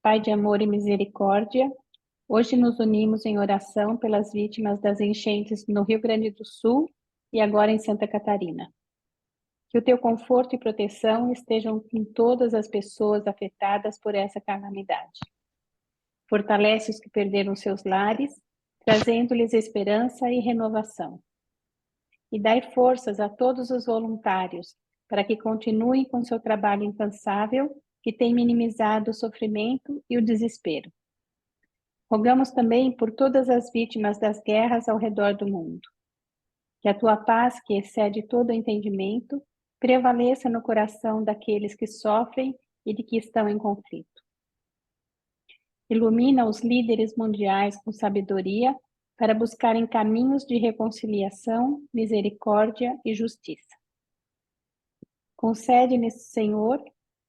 Pai de amor e misericórdia, hoje nos unimos em oração pelas vítimas das enchentes no Rio Grande do Sul e agora em Santa Catarina. Que o teu conforto e proteção estejam com todas as pessoas afetadas por essa calamidade. Fortalece os que perderam seus lares, trazendo-lhes esperança e renovação. E dai forças a todos os voluntários para que continuem com seu trabalho incansável, que tem minimizado o sofrimento e o desespero. Rogamos também por todas as vítimas das guerras ao redor do mundo. Que a tua paz, que excede todo o entendimento, prevaleça no coração daqueles que sofrem e de que estão em conflito. Ilumina os líderes mundiais com sabedoria para buscarem caminhos de reconciliação, misericórdia e justiça. Concede-nos, Senhor,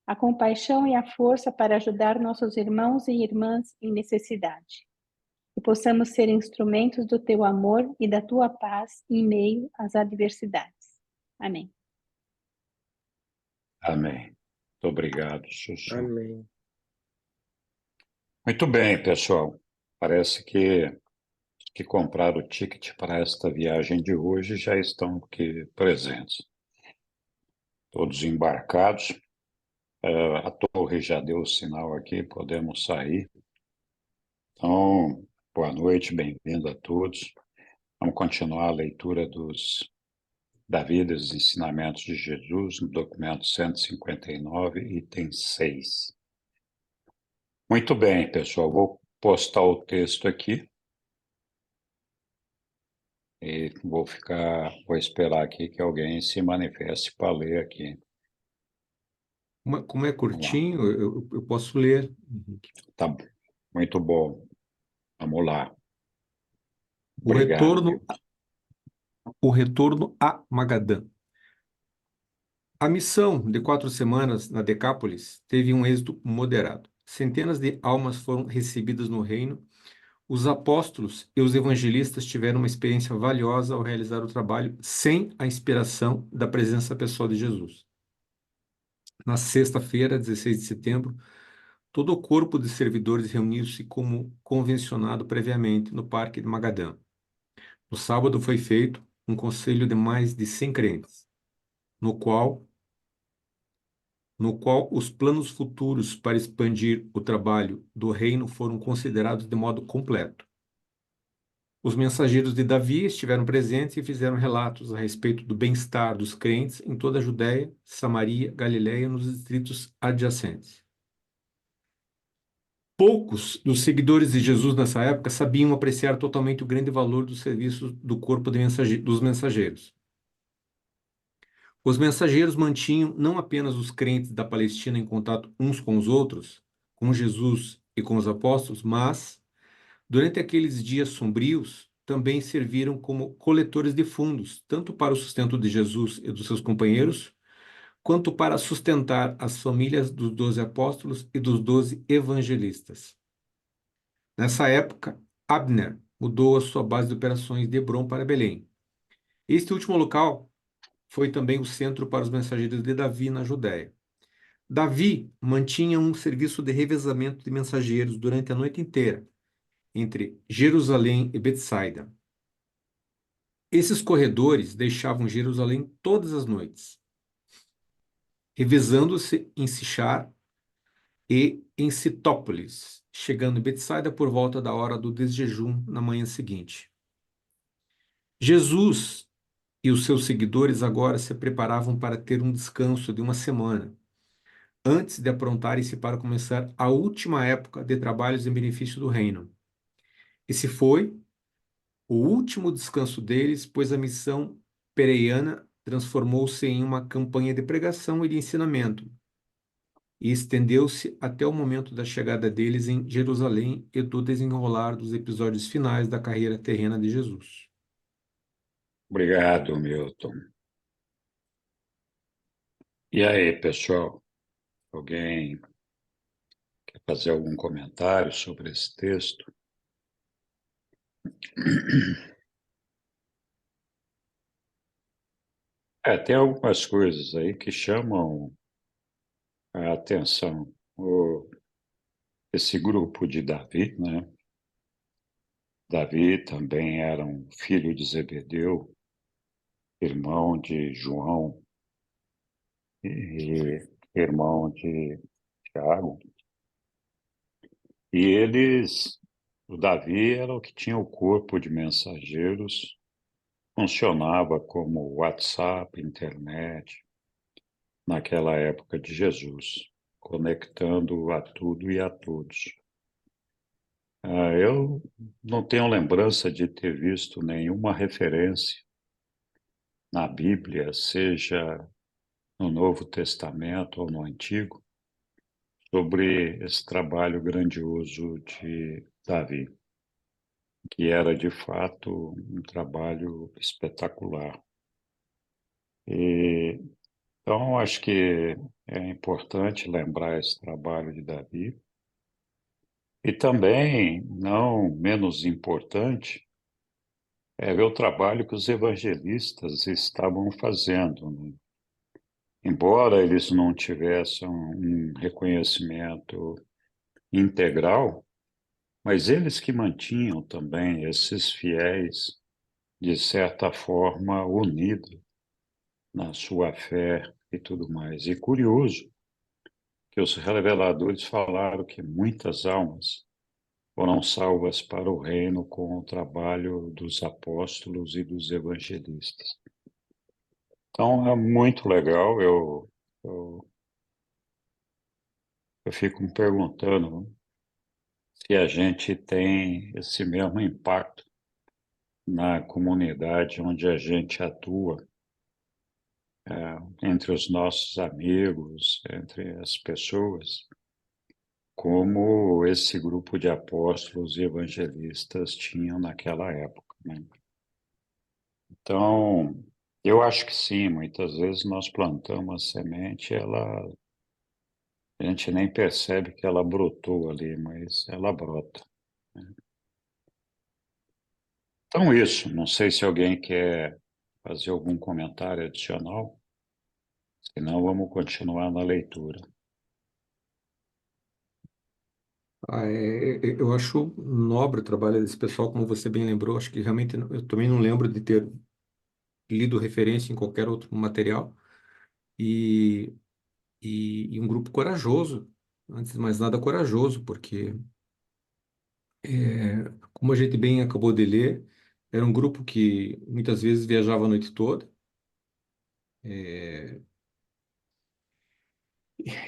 a compaixão e a força para ajudar nossos irmãos e irmãs em necessidade. Que possamos ser instrumentos do teu amor e da tua paz em meio às adversidades. Amém. Amém. Muito obrigado, Sussu. Amém. Muito bem, pessoal. Parece que compraram o ticket para esta viagem de hoje já estão aqui presentes. Todos embarcados. A torre já deu o sinal aqui, podemos sair. Então, boa noite, bem-vindo a todos. Vamos continuar a leitura da vida e dos ensinamentos de Jesus, no documento 159, item 6. Muito bem, pessoal, vou postar o texto aqui. E vou esperar aqui que alguém se manifeste para ler aqui. Como é curtinho, eu posso ler. Tá bom. Muito bom. Vamos lá. O retorno a Magadã. A missão de 4 semanas na Decápolis teve um êxito moderado. Centenas de almas foram recebidas no reino. Os apóstolos e os evangelistas tiveram uma experiência valiosa ao realizar o trabalho sem a inspiração da presença pessoal de Jesus. Na sexta-feira, 16 de setembro, todo o corpo de servidores reuniu-se como convencionado previamente no Parque de Magadã. No sábado foi feito um conselho de mais de 100 crentes, no qual os planos futuros para expandir o trabalho do reino foram considerados de modo completo. Os mensageiros de Davi estiveram presentes e fizeram relatos a respeito do bem-estar dos crentes em toda a Judéia, Samaria, Galiléia e nos distritos adjacentes. Poucos dos seguidores de Jesus nessa época sabiam apreciar totalmente o grande valor do serviço do corpo dos mensageiros. Os mensageiros mantinham não apenas os crentes da Palestina em contato uns com os outros, com Jesus e com os apóstolos, mas, durante aqueles dias sombrios, também serviram como coletores de fundos, tanto para o sustento de Jesus e dos seus companheiros, quanto para sustentar as famílias dos 12 apóstolos e dos 12 evangelistas. Nessa época, Abner mudou a sua base de operações de Hebrom para Belém. Este último local foi também o centro para os mensageiros de Davi na Judéia. Davi mantinha um serviço de revezamento de mensageiros durante a noite inteira, entre Jerusalém e Betsaida. Esses corredores deixavam Jerusalém todas as noites, revezando-se em Sichar e em Citópolis, chegando em Betsaida por volta da hora do desjejum na manhã seguinte. Jesus e os seus seguidores agora se preparavam para ter um descanso de uma semana, antes de aprontarem-se para começar a última época de trabalhos em benefício do reino. Esse foi o último descanso deles, pois a missão pereiana transformou-se em uma campanha de pregação e de ensinamento, e estendeu-se até o momento da chegada deles em Jerusalém e do desenrolar dos episódios finais da carreira terrena de Jesus. Obrigado, Milton. E aí, pessoal? Alguém quer fazer algum comentário sobre esse texto? Tem algumas coisas aí que chamam a atenção. Esse grupo de Davi, né? Davi também era um filho de Zebedeu, irmão de João e irmão de Tiago. E o Davi era o que tinha o corpo de mensageiros, funcionava como WhatsApp, internet, naquela época de Jesus, conectando a tudo e a todos. Eu não tenho lembrança de ter visto nenhuma referência na Bíblia, seja no Novo Testamento ou no Antigo, sobre esse trabalho grandioso de Davi, que era de fato um trabalho espetacular. Então, acho que é importante lembrar esse trabalho de Davi. E também, não menos importante, é ver o trabalho que os evangelistas estavam fazendo, né? Embora eles não tivessem um reconhecimento integral, mas eles que mantinham também esses fiéis, de certa forma, unidos na sua fé e tudo mais. E curioso que os reveladores falaram que muitas almas foram salvas para o reino com o trabalho dos apóstolos e dos evangelistas. Então, é muito legal. Eu, eu fico me perguntando se a gente tem esse mesmo impacto na comunidade onde a gente atua, entre os nossos amigos, entre as pessoas, como esse grupo de apóstolos e evangelistas tinham naquela época, né? Então, eu acho que sim, muitas vezes nós plantamos a semente, a gente nem percebe que ela brotou ali, mas ela brota, né? Então, isso, não sei se alguém quer fazer algum comentário adicional, senão vamos continuar na leitura. Eu acho nobre o trabalho desse pessoal, como você bem lembrou. Acho que realmente eu também não lembro de ter lido referência em qualquer outro material. E, e um grupo corajoso, antes de mais nada corajoso, porque, como a gente bem acabou de ler, era um grupo que muitas vezes viajava a noite toda. é,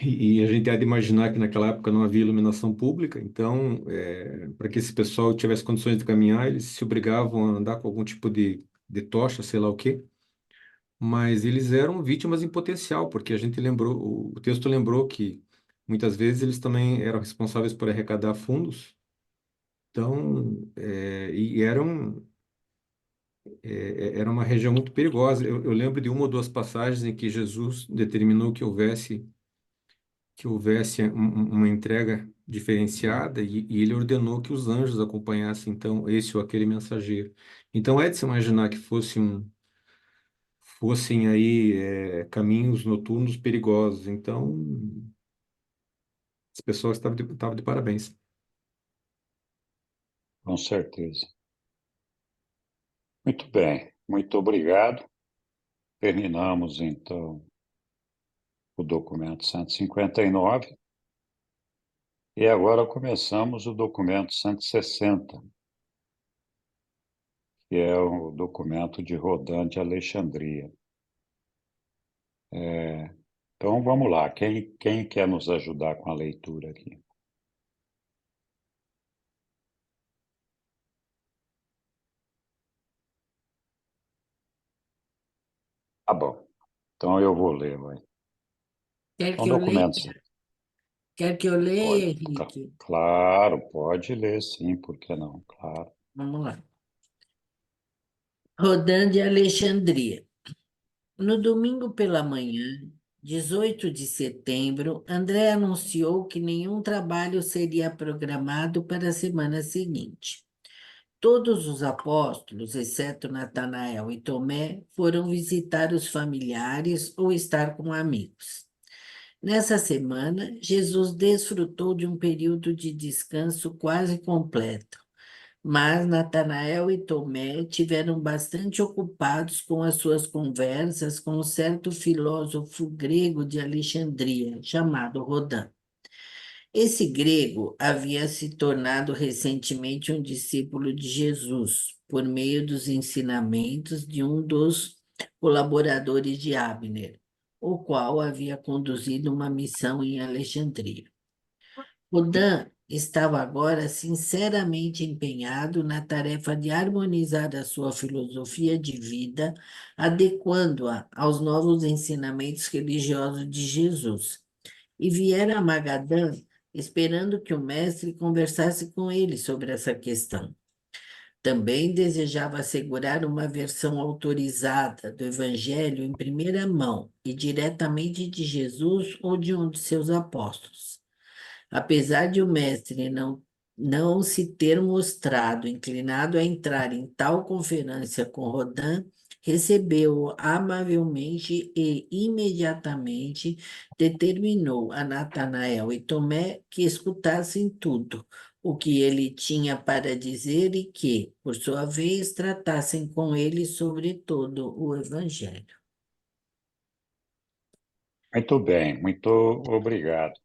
E a gente há de imaginar que naquela época não havia iluminação pública, então, para que esse pessoal tivesse condições de caminhar, eles se obrigavam a andar com algum tipo de tocha, sei lá o quê, mas eles eram vítimas em potencial, porque a gente lembrou, o texto lembrou que muitas vezes eles também eram responsáveis por arrecadar fundos, então, era uma região muito perigosa. Eu lembro de uma ou duas passagens em que Jesus determinou que houvesse uma entrega diferenciada e ele ordenou que os anjos acompanhassem então esse ou aquele mensageiro. Então é de se imaginar que fossem aí caminhos noturnos perigosos. Então as pessoas estavam de parabéns. Com certeza. Muito bem, muito obrigado. Terminamos, então, o documento 159 e agora começamos o documento 160, que é o documento de Rodan de Alexandria. Então, vamos lá. Quem quer nos ajudar com a leitura aqui? Tá bom. Então, eu vou ler, vai. Quer Então, que eu leia? documentos. Quer que eu leia, Pode, Henrique? claro, pode ler, sim, por que não? Claro. Vamos lá. Rodan de Alexandria. No domingo pela manhã, 18 de setembro, André anunciou que nenhum trabalho seria programado para a semana seguinte. Todos os apóstolos, exceto Natanael e Tomé, foram visitar os familiares ou estar com amigos. Nessa semana, Jesus desfrutou de um período de descanso quase completo, mas Natanael e Tomé tiveram bastante ocupados com as suas conversas com um certo filósofo grego de Alexandria, chamado Rodin. Esse grego havia se tornado recentemente um discípulo de Jesus, por meio dos ensinamentos de um dos colaboradores de Abner, o qual havia conduzido uma missão em Alexandria. Rodin estava agora sinceramente empenhado na tarefa de harmonizar a sua filosofia de vida, adequando-a aos novos ensinamentos religiosos de Jesus. E viera a Magadã esperando que o mestre conversasse com ele sobre essa questão. Também desejava assegurar uma versão autorizada do Evangelho em primeira mão e diretamente de Jesus ou de um de seus apóstolos. Apesar de o mestre não se ter mostrado inclinado a entrar em tal conferência com Rodin, recebeu-o amavelmente e imediatamente determinou a Natanael e Tomé que escutassem tudo o que ele tinha para dizer e que, por sua vez, tratassem com ele sobre todo o Evangelho. Muito bem, muito obrigado.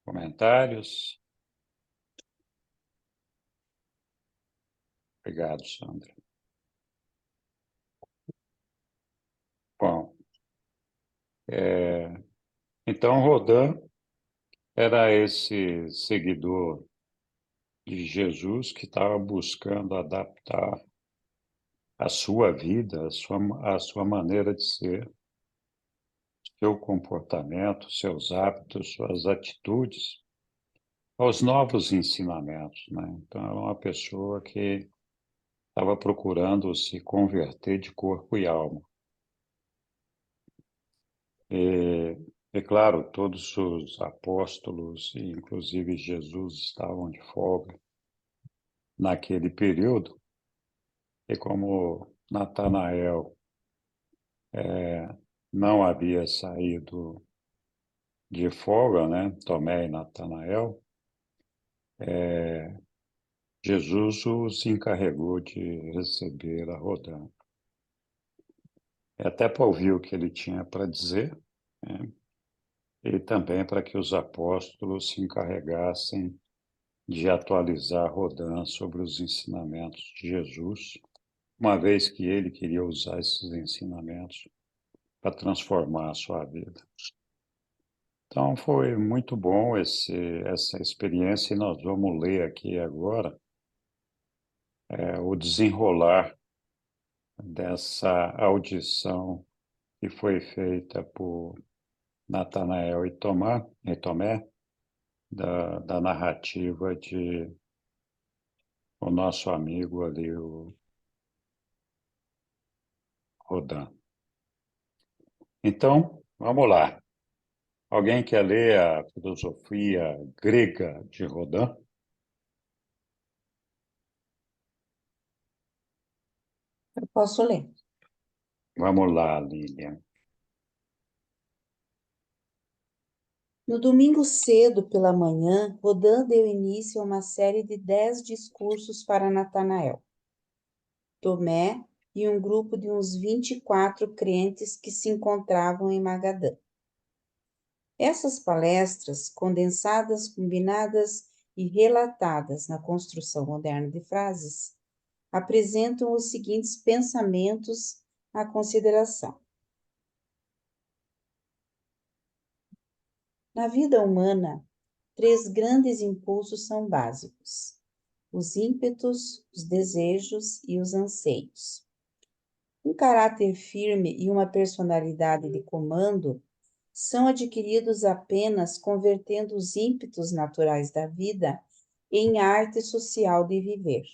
Comentários? Obrigado, Sandra. Bom, então Rodin era esse seguidor de Jesus que estava buscando adaptar a sua vida, a sua maneira de ser, seu comportamento, seus hábitos, suas atitudes aos novos ensinamentos, né? Então, era uma pessoa que estava procurando se converter de corpo e alma. E claro, todos os apóstolos, e inclusive Jesus, estavam de folga naquele período. E como Natanael não havia saído de folga, né? Tomé e Natanael, Jesus os encarregou de receber a Rodin. Até para ouvir o que ele tinha para dizer, né? E também para que os apóstolos se encarregassem de atualizar Rodin sobre os ensinamentos de Jesus, uma vez que ele queria usar esses ensinamentos para transformar a sua vida. Então, foi muito bom essa experiência e nós vamos ler aqui agora o desenrolar dessa audição que foi feita por Natanael e Tomé, da narrativa de o nosso amigo ali, o Rodin. Então, vamos lá. Alguém quer ler a filosofia grega de Rodin? Eu posso ler. Vamos lá, Lilian. No domingo cedo pela manhã, Rodin deu início a uma série de 10 discursos para Natanael, Tomé e um grupo de uns 24 crentes que se encontravam em Magadã. Essas palestras, condensadas, combinadas e relatadas na construção moderna de frases, apresentam os seguintes pensamentos à consideração. Na vida humana, 3 grandes impulsos são básicos: os ímpetos, os desejos e os anseios. Um caráter firme e uma personalidade de comando são adquiridos apenas convertendo os ímpetos naturais da vida em arte social de viver,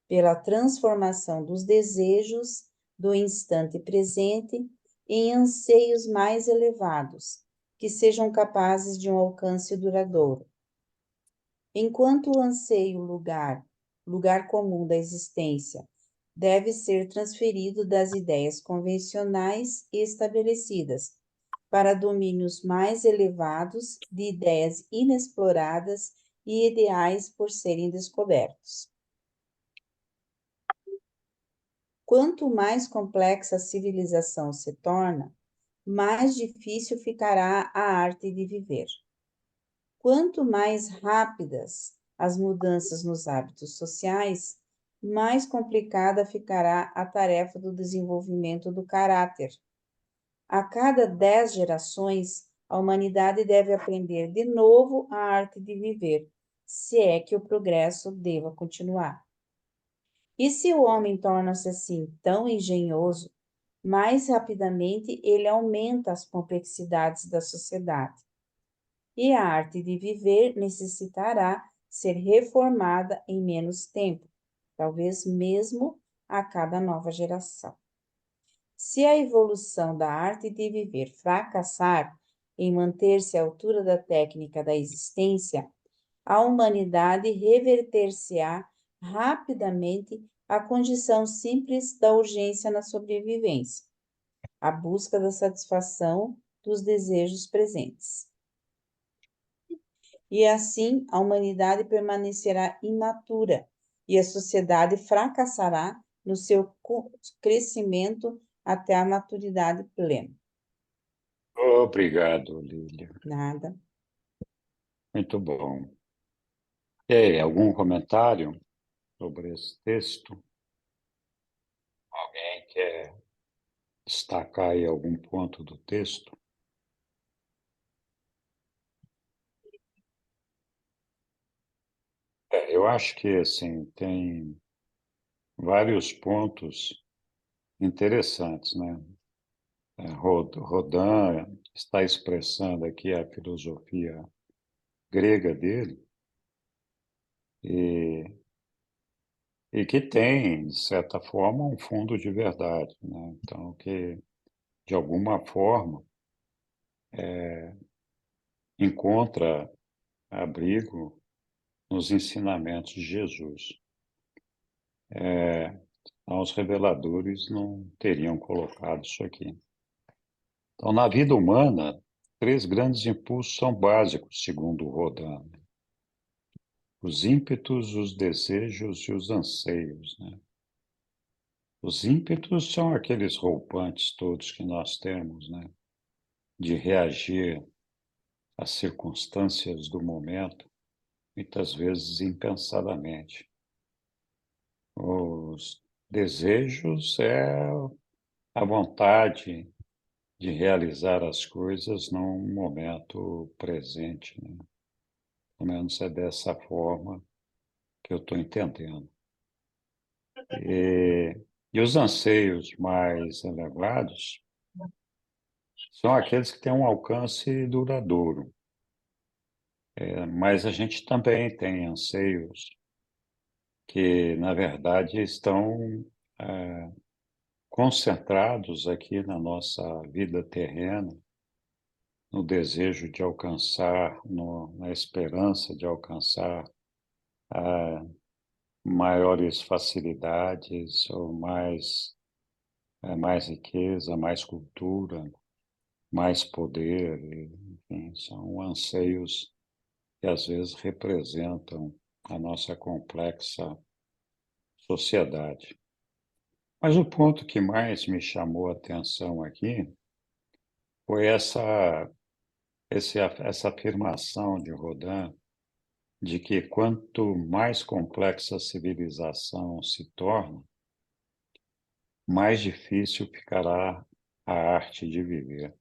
pela transformação dos desejos do instante presente em anseios mais elevados, que sejam capazes de um alcance duradouro. Enquanto o anseio lugar comum da existência, deve ser transferido das ideias convencionais e estabelecidas para domínios mais elevados de ideias inexploradas e ideais por serem descobertos. Quanto mais complexa a civilização se torna, mais difícil ficará a arte de viver. Quanto mais rápidas as mudanças nos hábitos sociais, mais complicada ficará a tarefa do desenvolvimento do caráter. A cada 10 gerações, a humanidade deve aprender de novo a arte de viver, se é que o progresso deva continuar. E se o homem torna-se assim tão engenhoso, mais rapidamente ele aumenta as complexidades da sociedade. E a arte de viver necessitará ser reformada em menos tempo, talvez mesmo a cada nova geração. Se a evolução da arte de viver fracassar em manter-se à altura da técnica da existência, a humanidade reverter-se-á rapidamente à condição simples da urgência na sobrevivência, a busca da satisfação dos desejos presentes. E assim a humanidade permanecerá imatura e a sociedade fracassará no seu crescimento até a maturidade plena. Obrigado, Lília. Nada. Muito bom. E aí, algum comentário sobre esse texto? Alguém quer destacar aí algum ponto do texto? Eu acho que, assim, tem vários pontos interessantes, né? Rodin está expressando aqui a filosofia grega dele e que tem, de certa forma, um fundo de verdade, né? Então, que, de alguma forma, encontra abrigo nos ensinamentos de Jesus. Os reveladores não teriam colocado isso aqui. Então, na vida humana, 3 grandes impulsos são básicos, segundo Rodin: os ímpetos, os desejos e os anseios, né? Os ímpetos são aqueles rompantes todos que nós temos, né? De reagir às circunstâncias do momento, muitas vezes impensadamente. Os desejos é a vontade de realizar as coisas num momento presente, né? Pelo menos é dessa forma que eu estou entendendo. E os anseios mais elevados são aqueles que têm um alcance duradouro. Mas a gente também tem anseios que, na verdade, estão concentrados aqui na nossa vida terrena, no desejo de alcançar, na esperança de alcançar maiores facilidades ou mais riqueza, mais cultura, mais poder, enfim, são anseios que às vezes representam a nossa complexa sociedade. Mas o ponto que mais me chamou a atenção aqui foi essa afirmação de Rodin de que quanto mais complexa a civilização se torna, mais difícil ficará a arte de viver.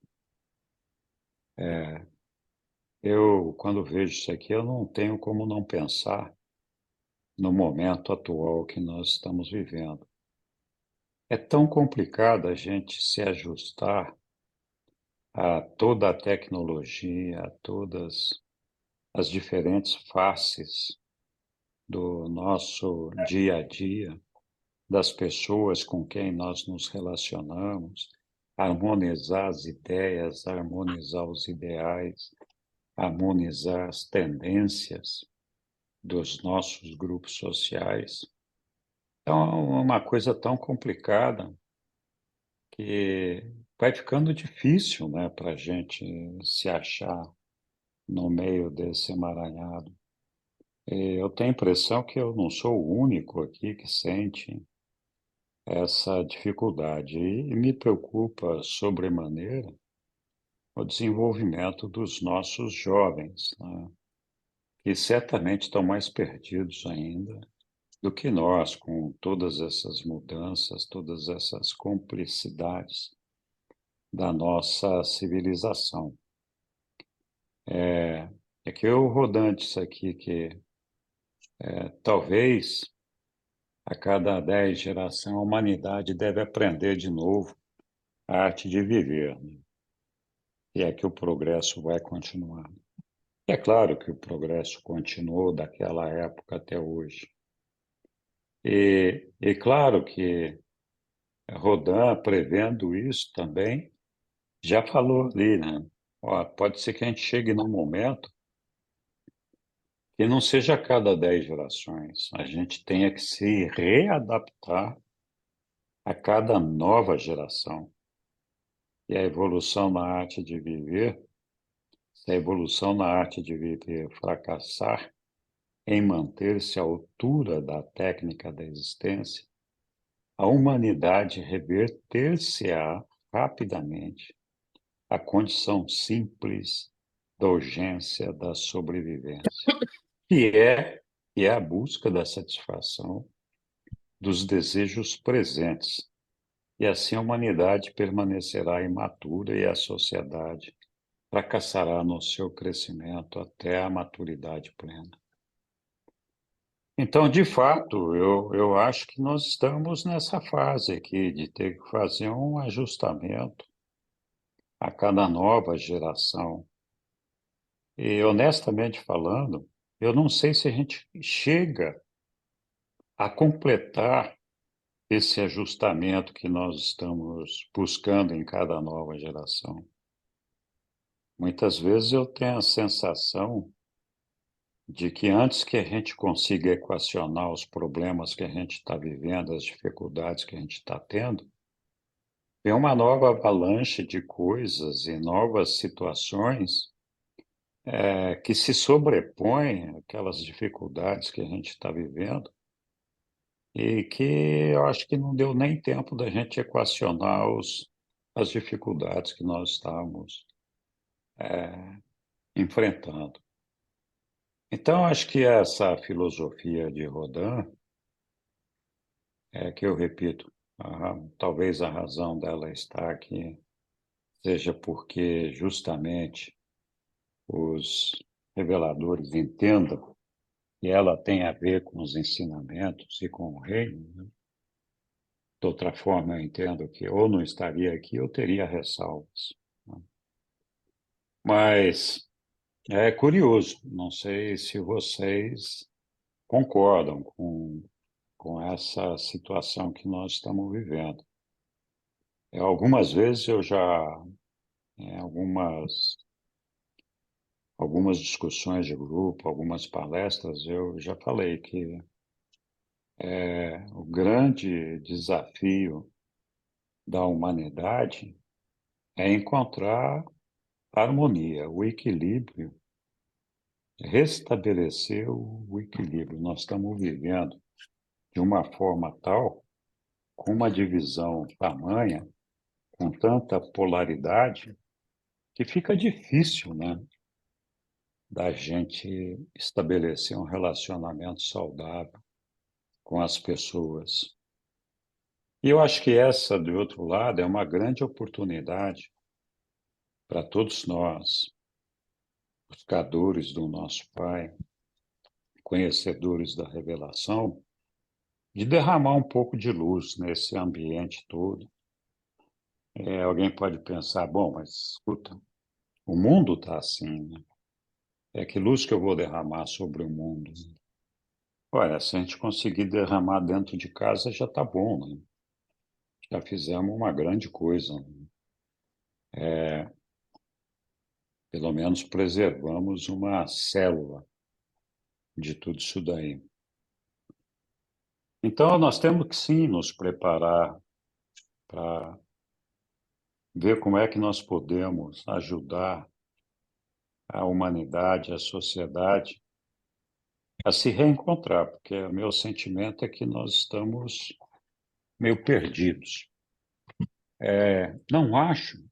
Eu, quando vejo isso aqui, eu não tenho como não pensar no momento atual que nós estamos vivendo. É tão complicado a gente se ajustar a toda a tecnologia, a todas as diferentes faces do nosso dia a dia, das pessoas com quem nós nos relacionamos, harmonizar as ideias, harmonizar os ideais, harmonizar as tendências. dos nossos grupos sociais. Então, é uma coisa tão complicada que vai ficando difícil, né, para a gente se achar no meio desse emaranhado. E eu tenho a impressão que eu não sou o único aqui que sente essa dificuldade e me preocupa sobremaneira o desenvolvimento dos nossos jovens, né, que certamente estão mais perdidos ainda do que nós, com todas essas mudanças, todas essas complicidades da nossa civilização. É que eu rodando isso aqui, que talvez a cada 10 gerações a humanidade deve aprender de novo a arte de viver, né? E é que o progresso vai continuar. É claro que o progresso continuou daquela época até hoje. E claro que Rodin, prevendo isso também, já falou ali, né? Ó, pode ser que a gente chegue num momento que não seja a cada 10 gerações, a gente tenha que se readaptar a cada nova geração. E a evolução na arte de viver, se a evolução na arte de viver fracassar em manter-se à altura da técnica da existência, a humanidade reverter-se-á rapidamente à condição simples da urgência da sobrevivência, que é a busca da satisfação dos desejos presentes. E assim a humanidade permanecerá imatura e a sociedade fracassará no seu crescimento até a maturidade plena. Então, de fato, eu acho que nós estamos nessa fase aqui de ter que fazer um ajustamento a cada nova geração. E, honestamente falando, eu não sei se a gente chega a completar esse ajustamento que nós estamos buscando em cada nova geração. Muitas vezes eu tenho a sensação de que antes que a gente consiga equacionar os problemas que a gente está vivendo, as dificuldades que a gente está tendo, vem uma nova avalanche de coisas e novas situações que se sobrepõem àquelas dificuldades que a gente está vivendo e que eu acho que não deu nem tempo da gente equacionar as dificuldades que nós estamos enfrentando. Então, acho que essa filosofia de Rodin, que eu repito, talvez a razão dela está aqui seja porque justamente os reveladores entendam que ela tem a ver com os ensinamentos e com o reino, né? De outra forma, eu entendo que ou não estaria aqui ou teria ressalvas, né? Mas é curioso, não sei se vocês concordam com essa situação que nós estamos vivendo. Algumas vezes eu já, em algumas discussões de grupo, algumas palestras, eu já falei que o grande desafio da humanidade é encontrar a harmonia, o equilíbrio, restabelecer o equilíbrio. Nós estamos vivendo de uma forma tal, com uma divisão tamanha, com tanta polaridade, que fica difícil, né, da gente estabelecer um relacionamento saudável com as pessoas. E eu acho que essa, do outro lado, é uma grande oportunidade para todos nós, buscadores do nosso Pai, conhecedores da revelação, de derramar um pouco de luz nesse ambiente todo. Alguém pode pensar, bom, mas escuta, o mundo está assim, né? Que luz que eu vou derramar sobre o mundo? Olha, se a gente conseguir derramar dentro de casa, já está bom, né? Já fizemos uma grande coisa, né? Pelo menos preservamos uma célula de tudo isso daí. Então, nós temos que sim nos preparar para ver como é que nós podemos ajudar a humanidade, a sociedade a se reencontrar, porque o meu sentimento é que nós estamos meio perdidos. Não acho,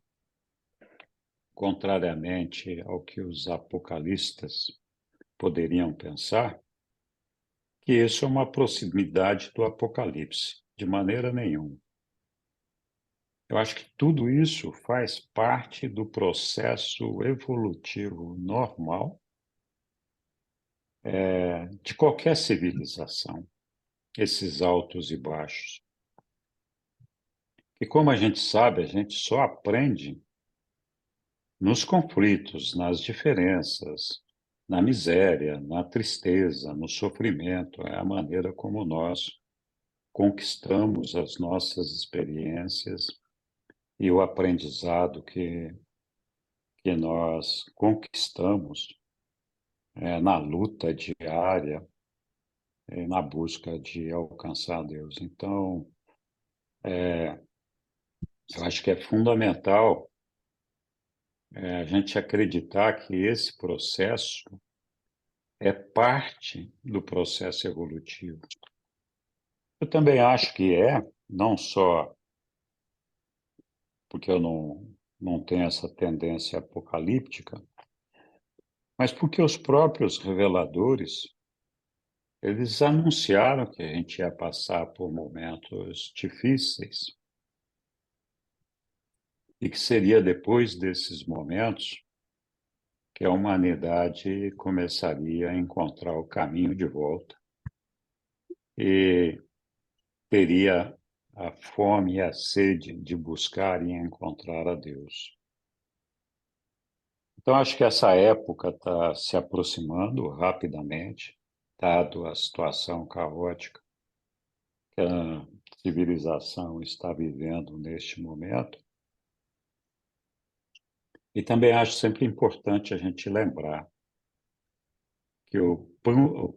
contrariamente ao que os apocalistas poderiam pensar, que isso é uma proximidade do Apocalipse, de maneira nenhuma. Eu acho que tudo isso faz parte do processo evolutivo normal de qualquer civilização, esses altos e baixos. E como a gente sabe, a gente só aprende nos conflitos, nas diferenças, na miséria, na tristeza, no sofrimento. É a maneira como nós conquistamos as nossas experiências e o aprendizado que nós conquistamos na luta diária, na busca de alcançar Deus. Então, eu acho que é fundamental a gente acreditar que esse processo é parte do processo evolutivo. Eu também acho que não só porque eu não tenho essa tendência apocalíptica, mas porque os próprios reveladores, eles anunciaram que a gente ia passar por momentos difíceis e que seria depois desses momentos que a humanidade começaria a encontrar o caminho de volta e teria a fome e a sede de buscar e encontrar a Deus. Então, acho que essa época está se aproximando rapidamente, dado a situação caótica que a civilização está vivendo neste momento. E também acho sempre importante a gente lembrar que o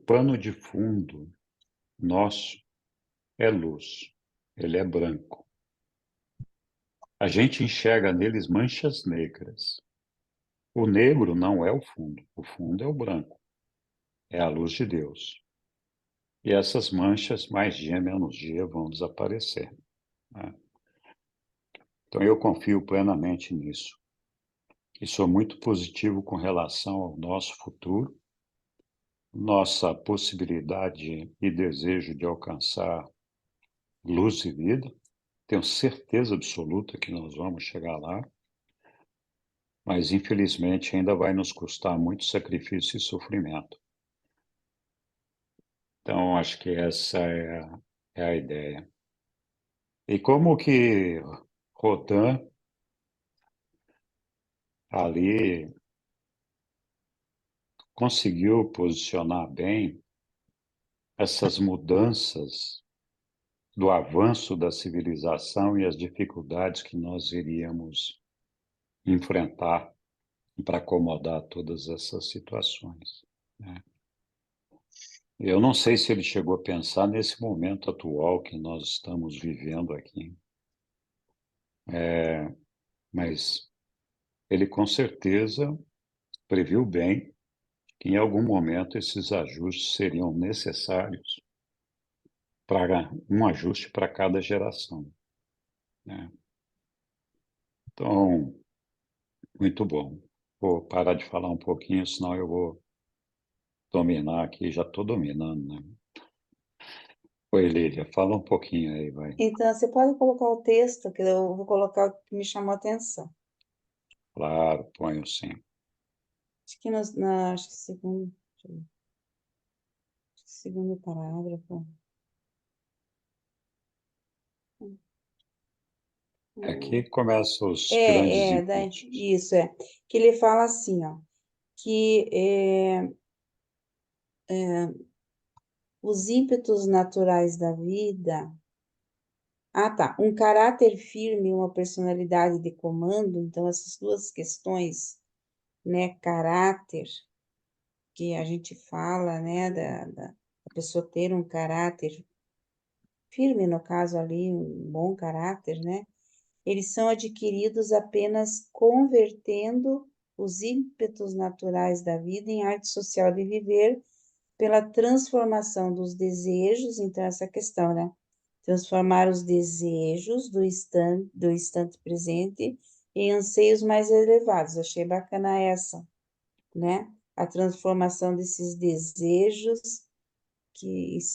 pano de fundo nosso é luz, ele é branco. A gente enxerga neles manchas negras. O negro não é o fundo é o branco, é a luz de Deus. E essas manchas, mais dia menos dia, vão desaparecer, né? Então, eu confio plenamente nisso. E sou muito positivo com relação ao nosso futuro, nossa possibilidade e desejo de alcançar luz e vida. Tenho certeza absoluta que nós vamos chegar lá, mas infelizmente ainda vai nos custar muito sacrifício e sofrimento. Então, acho que essa é a ideia. E como que Rodin ali conseguiu posicionar bem essas mudanças do avanço da civilização e as dificuldades que nós iríamos enfrentar para acomodar todas essas situações, né? Eu não sei se ele chegou a pensar nesse momento atual que nós estamos vivendo aqui, mas ele com certeza previu bem que em algum momento esses ajustes seriam necessários para um ajuste para cada geração, né? Então, muito bom. Vou parar de falar um pouquinho, senão eu vou dominar aqui. Já estou dominando, né? Oi, Lília, fala um pouquinho aí, vai. Então, você pode colocar o texto, que eu vou colocar o que me chamou a atenção. Claro, ponho sim. Acho que acho que deixa eu ver. Segundo parágrafo. Aqui começam os grandes inputs. Isso, que ele fala assim, ó, que os ímpetos naturais da vida. Ah, tá. Um caráter firme e uma personalidade de comando. Então, essas duas questões, né? Caráter que a gente fala, né, da pessoa ter um caráter firme, no caso ali, um bom caráter, né? Eles são adquiridos apenas convertendo os ímpetos naturais da vida em arte social de viver pela transformação dos desejos, então essa questão, né? Transformar os desejos do instante presente em anseios mais elevados. Achei bacana essa, né? A transformação desses desejos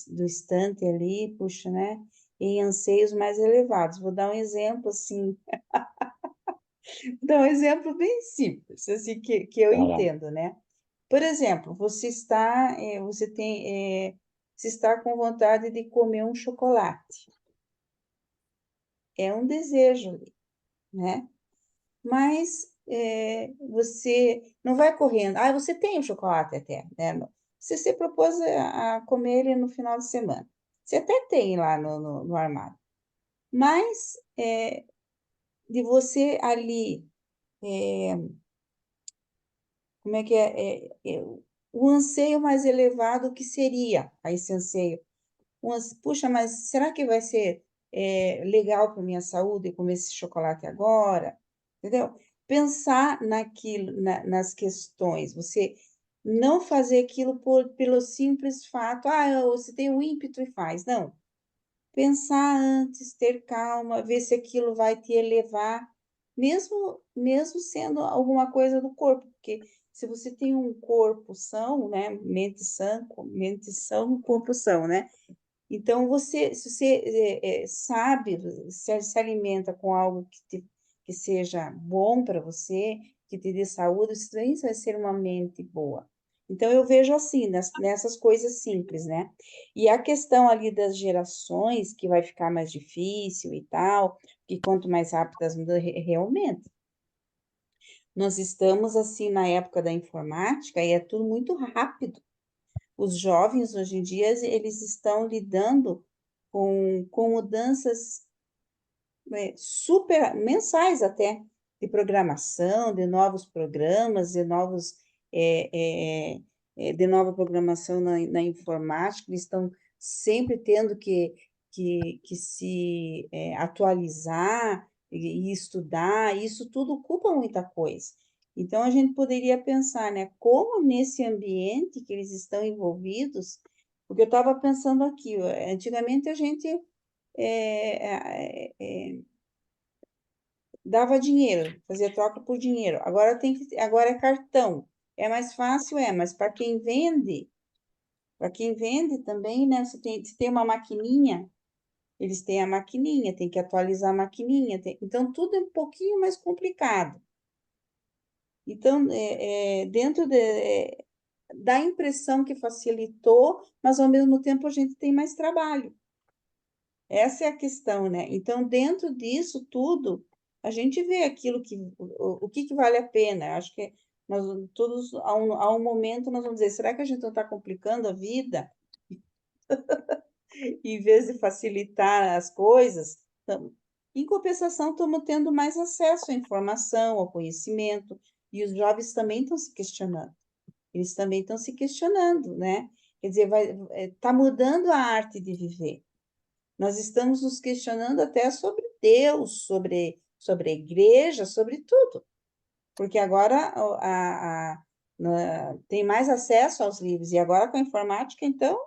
do instante ali, puxa, né? Em anseios mais elevados. Vou dar um exemplo, assim, dar um exemplo bem simples, assim, que eu Vai lá. entendo, né? Por exemplo, você está com vontade de comer um chocolate. É um desejo, né? Mas você não vai correndo. Ah, você tem o chocolate até, né? Você se propôs a comer ele no final de semana. Você até tem lá no armário. Mas de você ali, como é que o anseio mais elevado que seria esse anseio? Puxa, mas será que vai ser legal para minha saúde comer esse chocolate agora? Entendeu? Pensar naquilo, nas questões, você não fazer aquilo pelo simples fato, você tem um ímpeto e faz. Não. Pensar antes, ter calma, ver se aquilo vai te elevar, mesmo sendo alguma coisa do corpo, porque se você tem um corpo são, né, mente são, corpo são, né? Então, se você sabe, se alimenta com algo que seja bom para você, que te dê saúde, isso também vai ser uma mente boa. Então, eu vejo assim, nessas coisas simples, né? E a questão ali das gerações, que vai ficar mais difícil e tal, que quanto mais rápido as mudanças, realmente. Nós estamos, assim, na época da informática e é tudo muito rápido. Os jovens, hoje em dia, eles estão lidando com mudanças super mensais até, de programação, de novos programas, de nova programação na informática, eles estão sempre tendo que se atualizar e estudar, e isso tudo ocupa muita coisa. Então, a gente poderia pensar, né, como nesse ambiente que eles estão envolvidos, porque eu estava pensando aqui, antigamente a gente dava dinheiro, fazia troca por dinheiro. Agora é cartão. É mais fácil, mas para quem vende também, né? Se tem uma maquininha, eles têm a maquininha, tem que atualizar a maquininha. Então, tudo é um pouquinho mais complicado. Então, dá a impressão que facilitou, mas ao mesmo tempo a gente tem mais trabalho. Essa é a questão, né? Então, dentro disso tudo, a gente vê aquilo o que vale a pena. Acho que nós todos, a um momento, nós vamos dizer, será que a gente não está complicando a vida em vez de facilitar as coisas? Então, em compensação, estamos tendo mais acesso à informação, ao conhecimento, e os jovens também estão se questionando. Eles também estão se questionando, né? Quer dizer, está mudando a arte de viver. Nós estamos nos questionando até sobre Deus, sobre a igreja, sobre tudo. Porque agora tem mais acesso aos livros. E agora com a informática, então,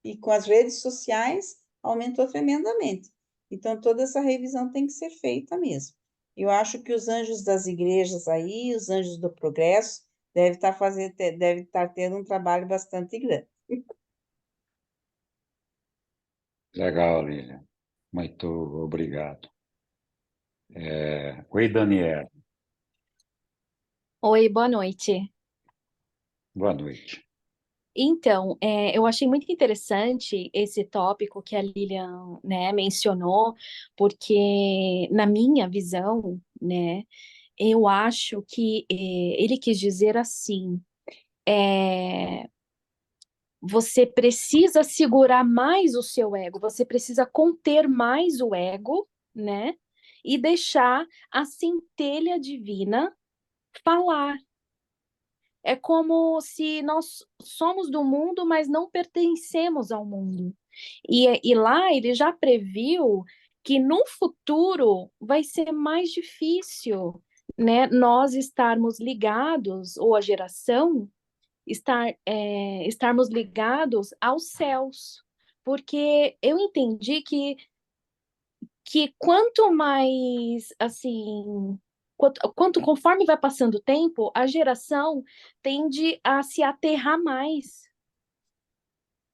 e com as redes sociais, aumentou tremendamente. Então, toda essa revisão tem que ser feita mesmo. Eu acho que os anjos das igrejas aí, os anjos do progresso, deve estar tendo um trabalho bastante grande. Legal, Lilian. Muito obrigado. Oi, Daniel. Oi, boa noite. Boa noite. Então, eu achei muito interessante esse tópico que a Lilian, né, mencionou, porque na minha visão, né, eu acho que ele quis dizer assim, é, você precisa segurar mais o seu ego, você precisa conter mais o ego, né, e deixar a centelha divina falar. É como se nós somos do mundo, mas não pertencemos ao mundo. E lá ele já previu que no futuro vai ser mais difícil, né, nós estarmos ligados, ou a geração estarmos ligados aos céus. Porque eu entendi que quanto mais, assim, conforme vai passando o tempo, a geração tende a se aterrar mais,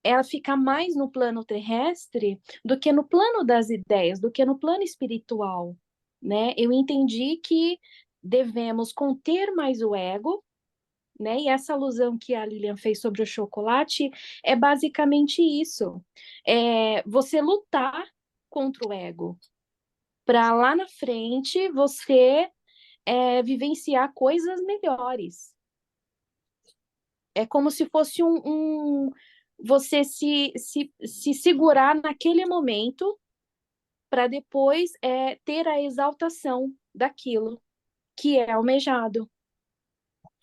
ela fica mais no plano terrestre do que no plano das ideias, do que no plano espiritual, né? Eu entendi que devemos conter mais o ego, né? E essa alusão que a Lilian fez sobre o chocolate é basicamente isso. É você lutar contra o ego, para lá na frente você vivenciar coisas melhores. É como se fosse você se segurar naquele momento para depois ter a exaltação daquilo que é almejado.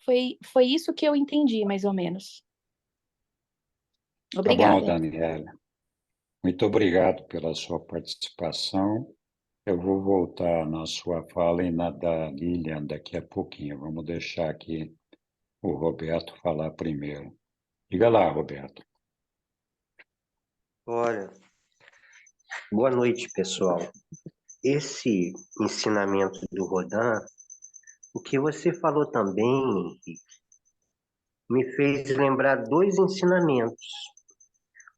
Foi isso que eu entendi, mais ou menos. Tá bom, Obrigada. Daniela. Muito obrigado pela sua participação. Eu vou voltar na sua fala e na da Lilian daqui a pouquinho. Vamos deixar aqui o Roberto falar primeiro. Diga lá, Roberto. Olha, boa noite, pessoal. Esse ensinamento do Rodin, o que você falou também, Henrique, me fez lembrar dois ensinamentos.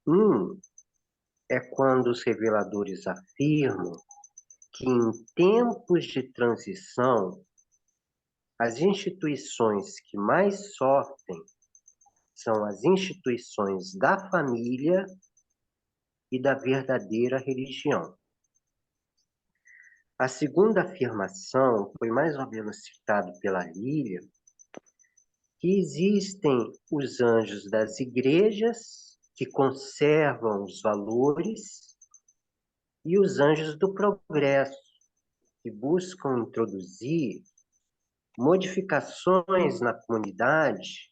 Um é quando os reveladores afirmam que em tempos de transição, as instituições que mais sofrem são as instituições da família e da verdadeira religião. A segunda afirmação foi mais ou menos citado pela Lília, que existem os anjos das igrejas que conservam os valores e os anjos do progresso que buscam introduzir modificações na comunidade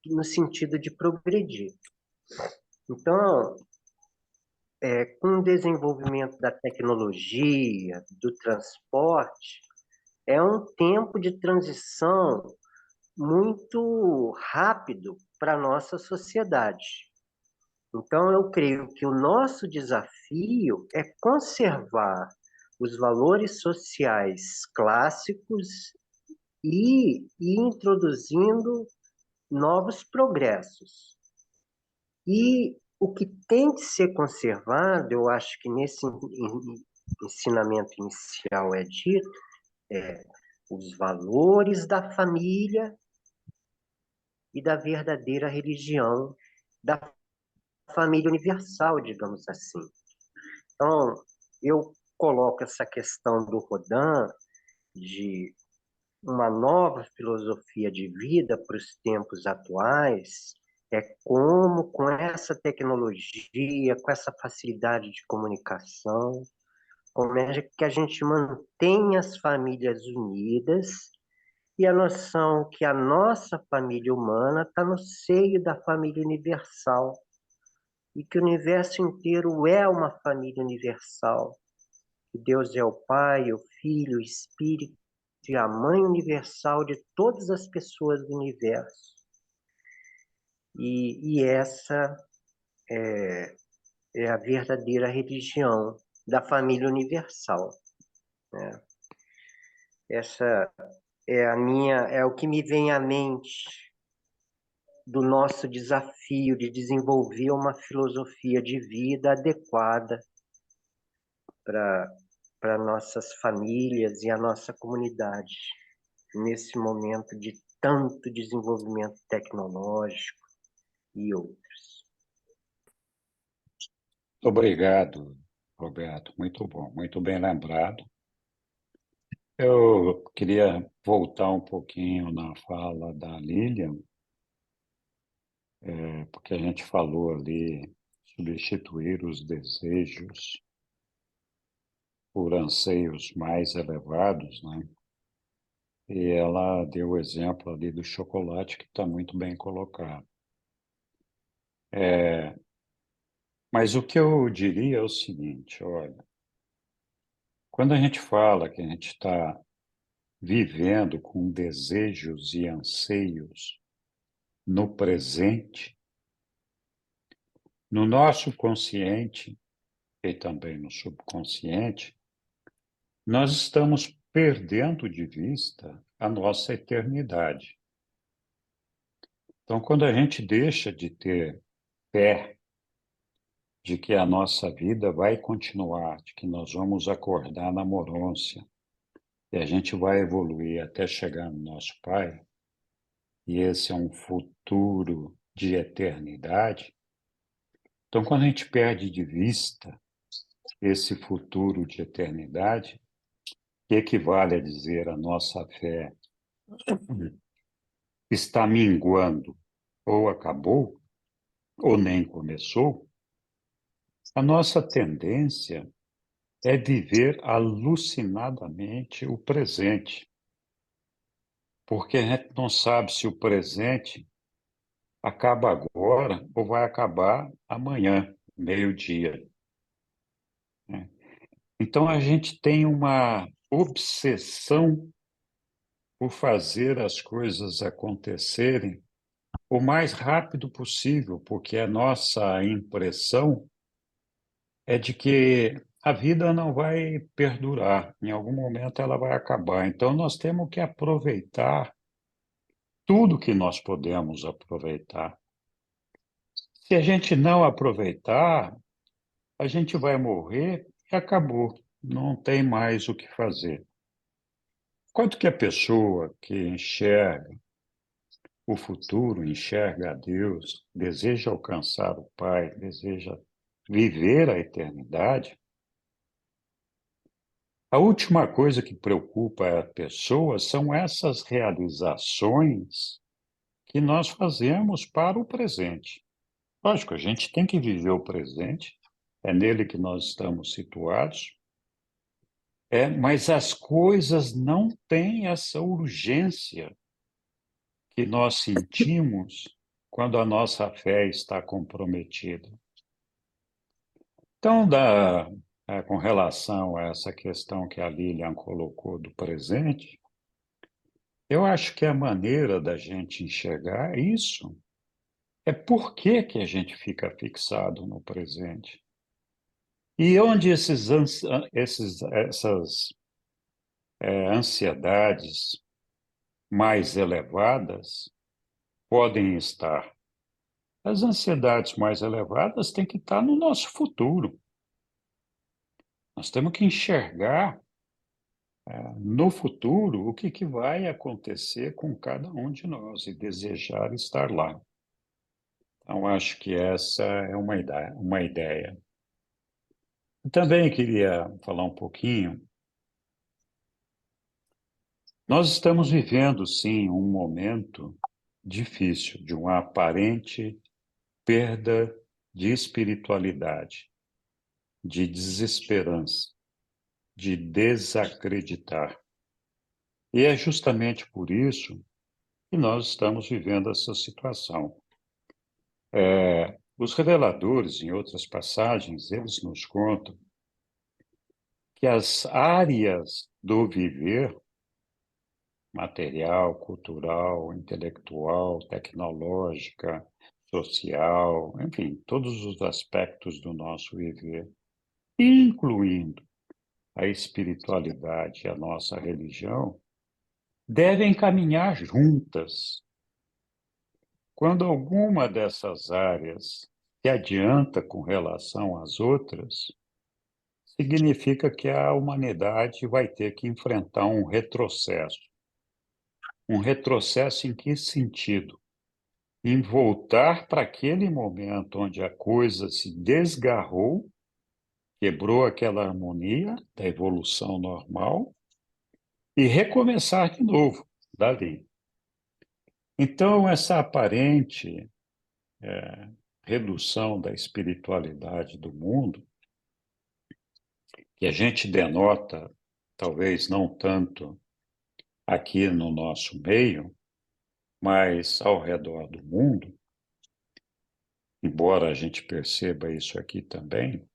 no sentido de progredir. Então, com o desenvolvimento da tecnologia, do transporte, é um tempo de transição muito rápido para a nossa sociedade. Então, eu creio que o nosso desafio é conservar os valores sociais clássicos e ir introduzindo novos progressos. E o que tem que ser conservado, eu acho que nesse ensinamento inicial é dito, os valores da família e da verdadeira religião, da família universal, digamos assim. Então, eu coloco essa questão do Rodin de uma nova filosofia de vida para os tempos atuais, é como com essa tecnologia, com essa facilidade de comunicação, como é que a gente mantém as famílias unidas e a noção que a nossa família humana está no seio da família universal e que o universo inteiro é uma família universal. Que Deus é o Pai, o Filho, o Espírito e a Mãe universal de todas as pessoas do universo. E essa é a verdadeira religião da família universal, né? Essa é o que me vem à mente do nosso desafio de desenvolver uma filosofia de vida adequada para nossas famílias e a nossa comunidade, nesse momento de tanto desenvolvimento tecnológico e outros. Obrigado, Roberto. Muito bom, muito bem lembrado. Eu queria voltar um pouquinho na fala da Lilian, porque a gente falou ali substituir os desejos por anseios mais elevados, né? e ela deu o exemplo ali do chocolate, que está muito bem colocado. Mas o que eu diria é o seguinte, olha, quando a gente fala que a gente está vivendo com desejos e anseios no presente, no nosso consciente e também no subconsciente, nós estamos perdendo de vista a nossa eternidade. Então, quando a gente deixa de ter fé de que a nossa vida vai continuar, de que nós vamos acordar na morôncia e a gente vai evoluir até chegar no nosso Pai, e esse é um futuro de eternidade. Então, quando a gente perde de vista esse futuro de eternidade, que equivale a dizer a nossa fé está minguando, ou acabou, ou nem começou, a nossa tendência é viver alucinadamente o presente, porque a gente não sabe se o presente acaba agora ou vai acabar amanhã, meio-dia, né? Então a gente tem uma obsessão por fazer as coisas acontecerem o mais rápido possível, porque a nossa impressão é de que a vida não vai perdurar, em algum momento ela vai acabar. Então nós temos que aproveitar tudo que nós podemos aproveitar. Se a gente não aproveitar, a gente vai morrer e acabou, não tem mais o que fazer. Quanto que a pessoa que enxerga o futuro, enxerga a Deus, deseja alcançar o Pai, deseja viver a eternidade, a última coisa que preocupa a pessoa são essas realizações que nós fazemos para o presente. Lógico, a gente tem que viver o presente, é nele que nós estamos situados, mas as coisas não têm essa urgência que nós sentimos quando a nossa fé está comprometida. Então, com relação a essa questão que a Lilian colocou do presente, eu acho que a maneira da gente enxergar isso é por que que a gente fica fixado no presente. E onde essas ansiedades mais elevadas podem estar? As ansiedades mais elevadas têm que estar no nosso futuro. Nós temos que enxergar no futuro o que vai acontecer com cada um de nós e desejar estar lá. Então, acho que essa é uma ideia. Eu também queria falar um pouquinho. Nós estamos vivendo, sim, um momento difícil, de uma aparente perda de espiritualidade, de desesperança, de desacreditar. E é justamente por isso que nós estamos vivendo essa situação. Os reveladores, em outras passagens, eles nos contam que as áreas do viver, material, cultural, intelectual, tecnológica, social, enfim, todos os aspectos do nosso viver, incluindo a espiritualidade e a nossa religião, devem caminhar juntas. Quando alguma dessas áreas se adianta com relação às outras, significa que a humanidade vai ter que enfrentar um retrocesso. Um retrocesso em que sentido? Em voltar para aquele momento onde a coisa se desgarrou, quebrou aquela harmonia da evolução normal e recomeçar de novo, dali. Então, essa aparente redução da espiritualidade do mundo, que a gente denota, talvez não tanto aqui no nosso meio, mas ao redor do mundo, embora a gente perceba isso aqui também,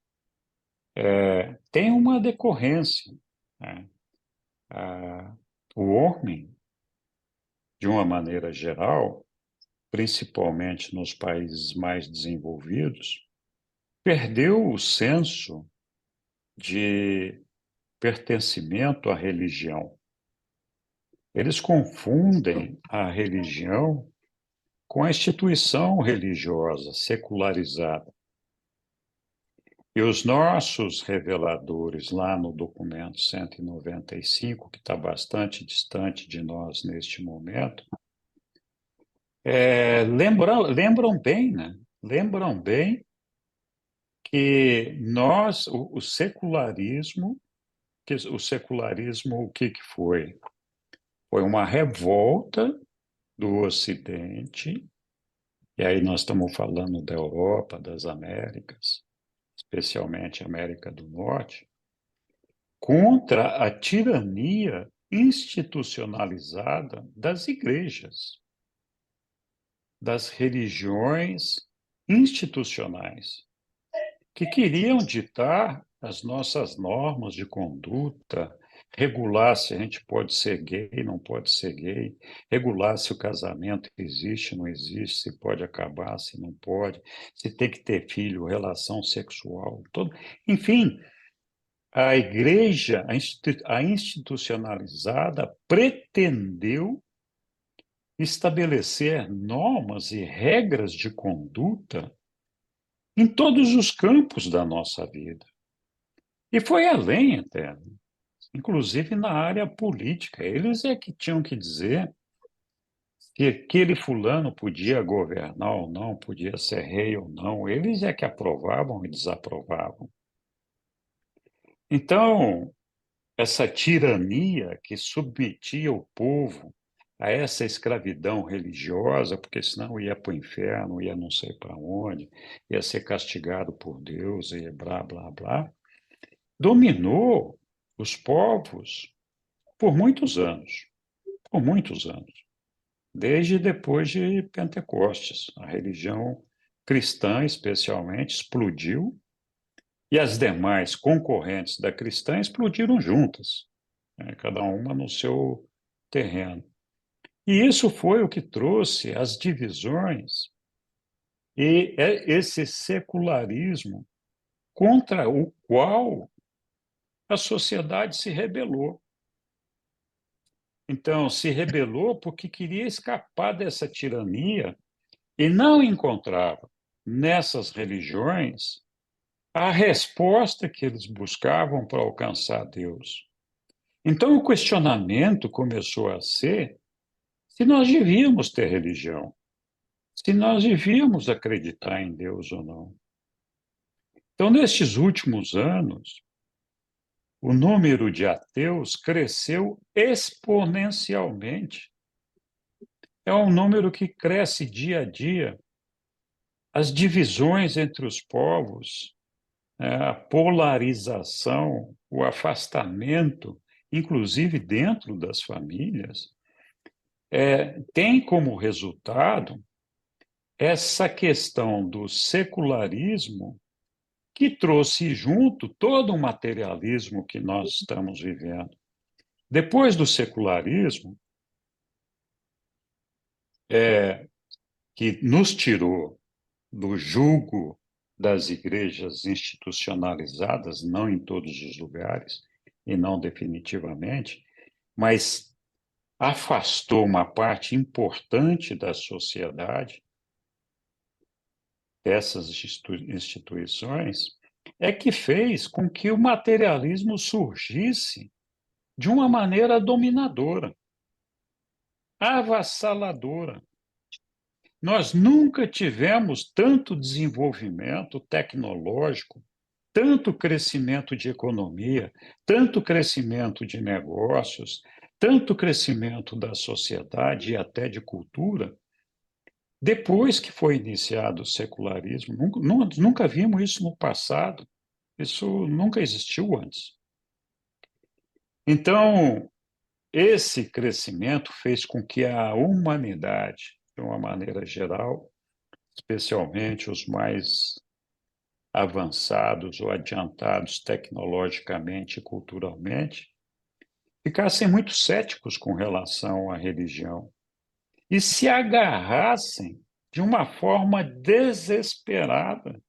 tem uma decorrência, né? O homem, de uma maneira geral, principalmente nos países mais desenvolvidos, perdeu o senso de pertencimento à religião. Eles confundem a religião com a instituição religiosa secularizada. E os nossos reveladores, lá no documento 195, que está bastante distante de nós neste momento, lembram bem, né? Lembram bem que o secularismo, o que foi? Foi uma revolta do Ocidente, e aí nós estamos falando da Europa, das Américas, especialmente América do Norte, contra a tirania institucionalizada das igrejas, das religiões institucionais, que queriam ditar as nossas normas de conduta, regular se a gente pode ser gay, não pode ser gay, regular se o casamento existe, não existe, se pode acabar, se não pode, se tem que ter filho, relação sexual, todo. Enfim, a igreja, a institucionalizada, pretendeu estabelecer normas e regras de conduta em todos os campos da nossa vida. E foi além até, inclusive na área política. Eles é que tinham que dizer se aquele fulano podia governar ou não, podia ser rei ou não. Eles é que aprovavam e desaprovavam. Então, essa tirania que submetia o povo a essa escravidão religiosa, porque senão ia para o inferno, ia não sei para onde, ia ser castigado por Deus, e blá, blá, blá, dominou os povos por muitos anos, desde depois de Pentecostes. A religião cristã, especialmente, explodiu, e as demais concorrentes da cristã explodiram juntas, né, cada uma no seu terreno. E isso foi o que trouxe as divisões e esse secularismo contra o qual a sociedade se rebelou. Então, se rebelou porque queria escapar dessa tirania e não encontrava nessas religiões a resposta que eles buscavam para alcançar Deus. Então, o questionamento começou a ser se nós devíamos ter religião, se nós devíamos acreditar em Deus ou não. Então, nestes últimos anos, o número de ateus cresceu exponencialmente. É um número que cresce dia a dia. As divisões entre os povos, a polarização, o afastamento, inclusive dentro das famílias, tem como resultado essa questão do secularismo que trouxe junto todo o materialismo que nós estamos vivendo. Depois do secularismo, que nos tirou do jugo das igrejas institucionalizadas, não em todos os lugares, e não definitivamente, mas afastou uma parte importante da sociedade dessas instituições, é que fez com que o materialismo surgisse de uma maneira dominadora, avassaladora. Nós nunca tivemos tanto desenvolvimento tecnológico, tanto crescimento de economia, tanto crescimento de negócios, tanto crescimento da sociedade e até de cultura, depois que foi iniciado o secularismo. Nunca vimos isso no passado, isso nunca existiu antes. Então, esse crescimento fez com que a humanidade, de uma maneira geral, especialmente os mais avançados ou adiantados tecnologicamente e culturalmente, ficassem muito céticos com relação à religião e se agarrassem de uma forma desesperada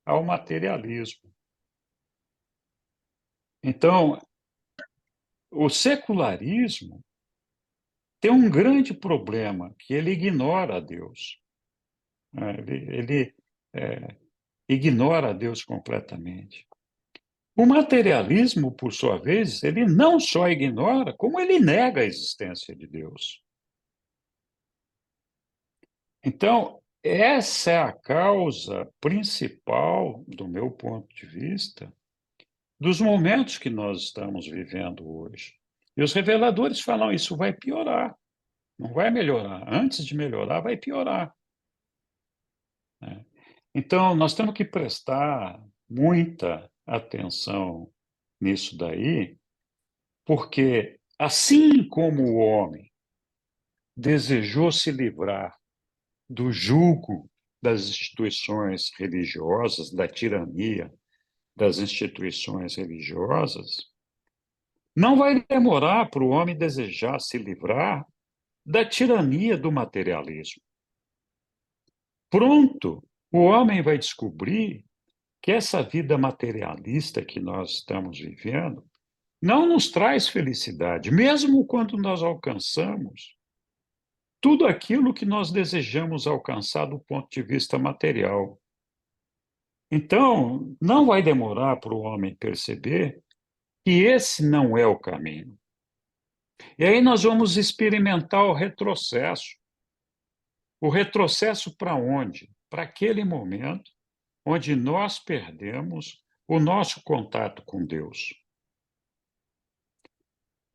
ao materialismo. Então, o secularismo tem um grande problema, que ele ignora Deus. Ele ignora Deus completamente. O materialismo, por sua vez, ele não só ignora, como ele nega a existência de Deus. Então, essa é a causa principal, do meu ponto de vista, dos momentos que nós estamos vivendo hoje. E os reveladores falam, isso vai piorar, não vai melhorar. Antes de melhorar, vai piorar. Então, nós temos que prestar muita atenção nisso daí, porque assim como o homem desejou se livrar do jugo das instituições religiosas, da tirania das instituições religiosas, não vai demorar para o homem desejar se livrar da tirania do materialismo. Pronto, o homem vai descobrir que essa vida materialista que nós estamos vivendo não nos traz felicidade, mesmo quando nós alcançamos tudo aquilo que nós desejamos alcançar do ponto de vista material. Então, não vai demorar para o homem perceber que esse não é o caminho. E aí nós vamos experimentar o retrocesso. O retrocesso para onde? Para aquele momento onde nós perdemos o nosso contato com Deus.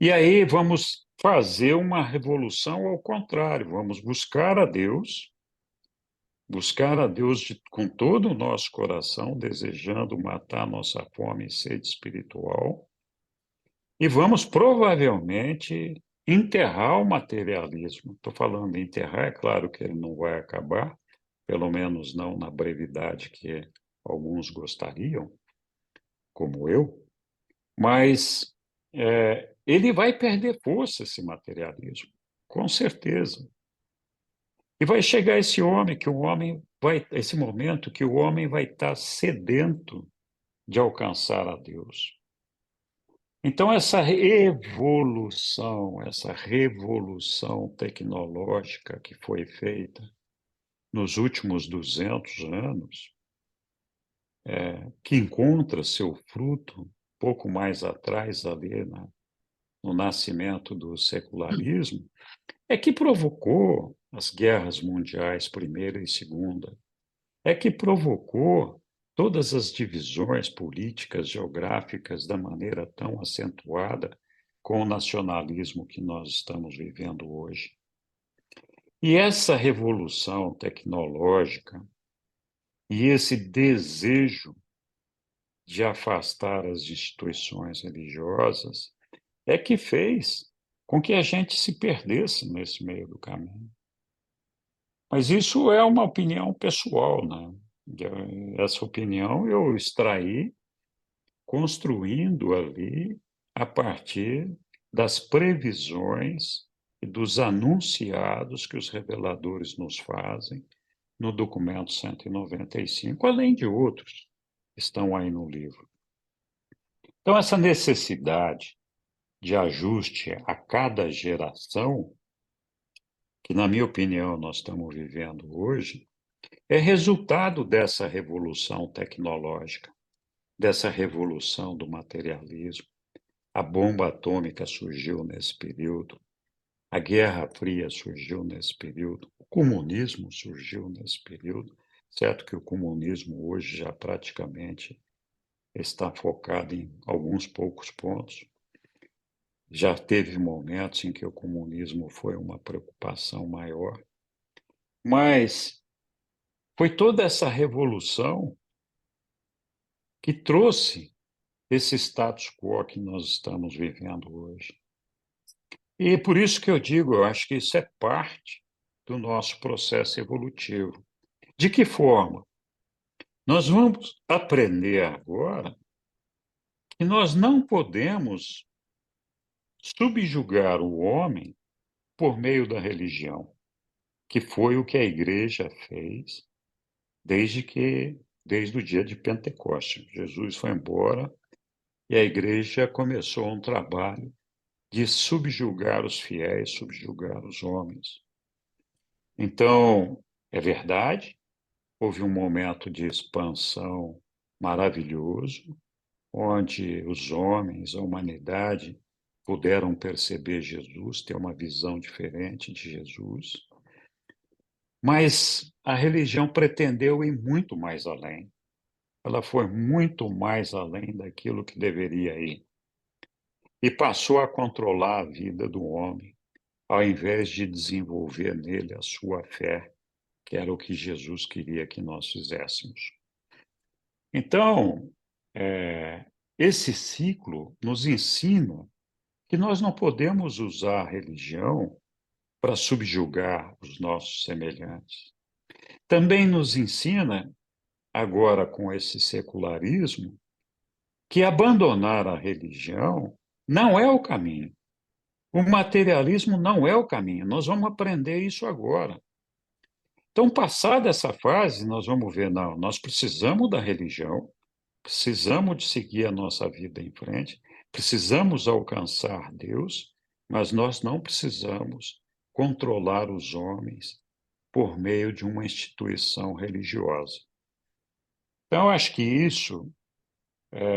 E aí vamos fazer uma revolução ao contrário, vamos buscar a Deus com todo o nosso coração, desejando matar nossa fome e sede espiritual, e vamos provavelmente enterrar o materialismo. Estou falando de enterrar, é claro que ele não vai acabar, pelo menos não na brevidade que alguns gostariam, como eu, mas ele vai perder força, esse materialismo, com certeza. E vai chegar esse momento que o homem vai estar sedento de alcançar a Deus. Então, essa revolução tecnológica que foi feita nos últimos 200 anos, que encontra seu fruto pouco mais atrás, ali no nascimento do secularismo, é que provocou as guerras mundiais, Primeira e Segunda, é que provocou todas as divisões políticas, geográficas, da maneira tão acentuada com o nacionalismo que nós estamos vivendo hoje. E essa revolução tecnológica e esse desejo de afastar as instituições religiosas é que fez com que a gente se perdesse nesse meio do caminho. Mas isso é uma opinião pessoal, né? Essa opinião eu extraí construindo ali a partir das previsões e dos anunciados que os reveladores nos fazem no documento 195, além de outros que estão aí no livro. Então, essa necessidade de ajuste a cada geração, que, na minha opinião, nós estamos vivendo hoje, é resultado dessa revolução tecnológica, dessa revolução do materialismo. A bomba atômica surgiu nesse período, a Guerra Fria surgiu nesse período, o comunismo surgiu nesse período, certo que o comunismo hoje já praticamente está focado em alguns poucos pontos. Já teve momentos em que o comunismo foi uma preocupação maior, mas foi toda essa revolução que trouxe esse status quo que nós estamos vivendo hoje. E por isso que eu digo, eu acho que isso é parte do nosso processo evolutivo. De que forma? Nós vamos aprender agora que nós não podemos subjugar o homem por meio da religião, que foi o que a igreja fez desde o dia de Pentecostes. Jesus foi embora e a igreja começou um trabalho de subjugar os fiéis, subjugar os homens. Então, é verdade, houve um momento de expansão maravilhoso, onde os homens, a humanidade, puderam perceber Jesus, ter uma visão diferente de Jesus, mas a religião pretendeu ir muito mais além. Ela foi muito mais além daquilo que deveria ir e passou a controlar a vida do homem, ao invés de desenvolver nele a sua fé, que era o que Jesus queria que nós fizéssemos. Então, esse ciclo nos ensina que nós não podemos usar a religião para subjugar os nossos semelhantes. Também nos ensina, agora com esse secularismo, que abandonar a religião não é o caminho. O materialismo não é o caminho. Nós vamos aprender isso agora. Então, passada essa fase, nós vamos ver, não, nós precisamos da religião, precisamos de seguir a nossa vida em frente, precisamos alcançar Deus, mas nós não precisamos controlar os homens por meio de uma instituição religiosa. Então, acho que isso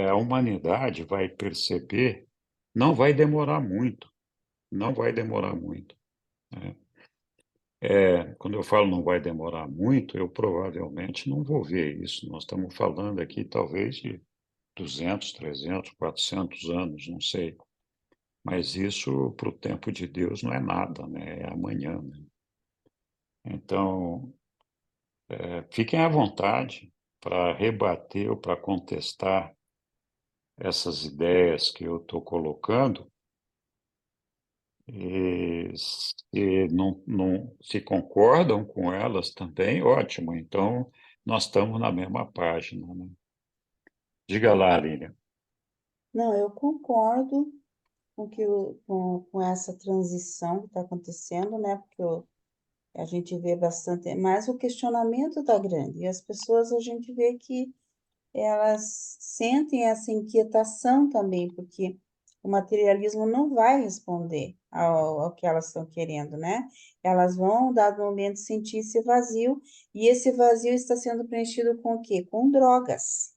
a humanidade vai perceber, não vai demorar muito, não vai demorar muito, né? Quando eu falo não vai demorar muito, eu provavelmente não vou ver isso. Nós estamos falando aqui talvez de 200, 300, 400 anos, não sei. Mas isso, para o tempo de Deus, não é nada, né? É amanhã, né? Então, fiquem à vontade para rebater ou para contestar essas ideias que eu estou colocando. E se concordam com elas também, ótimo. Então, nós estamos na mesma página, né? Diga lá, Lilian. Não, eu concordo com essa transição que está acontecendo, né? Porque a gente vê bastante, mas o questionamento está grande, e as pessoas a gente vê que elas sentem essa inquietação também, porque o materialismo não vai responder ao que elas estão querendo, né? Elas vão, dado momento, sentir esse vazio, e esse vazio está sendo preenchido com o quê? Com drogas.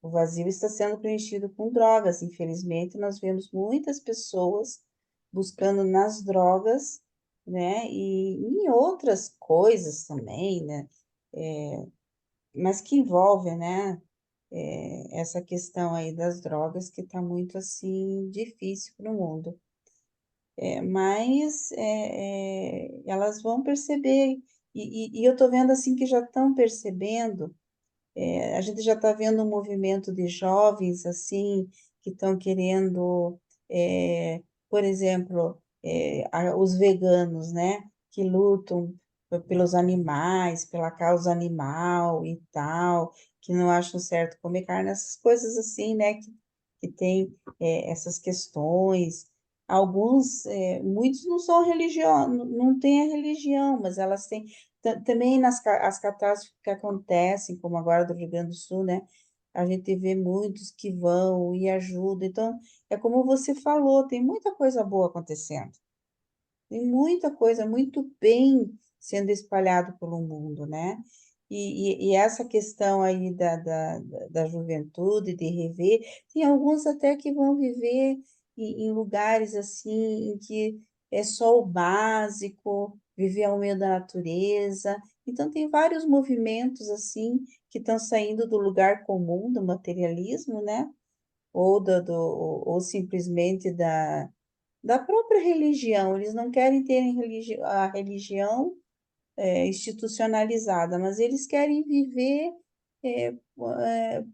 O vazio está sendo preenchido com drogas. Infelizmente, nós vemos muitas pessoas buscando nas drogas, né? E em outras coisas também, né? Mas que envolvem, né? Essa questão aí das drogas que está muito assim difícil para o mundo. Mas elas vão perceber, e eu estou vendo assim que já estão percebendo. A gente já está vendo um movimento de jovens assim que estão querendo, por exemplo, os veganos, né, que lutam pelos animais, pela causa animal e tal, que não acham certo comer carne, essas coisas assim, né, que tem essas questões. Alguns, muitos não são religião, não têm a religião, mas elas têm também as catástrofes que acontecem, como agora do Rio Grande do Sul, né? A gente vê muitos que vão e ajudam. Então, é como você falou, tem muita coisa boa acontecendo. Tem muita coisa muito bem sendo espalhado pelo mundo, né? E essa questão aí da juventude, de rever, tem alguns até que vão viver em lugares assim, em que é só o básico, viver ao meio da natureza. Então, tem vários movimentos assim que estão saindo do lugar comum, do materialismo, né? Ou simplesmente da própria religião. Eles não querem ter a religião institucionalizada, mas eles querem viver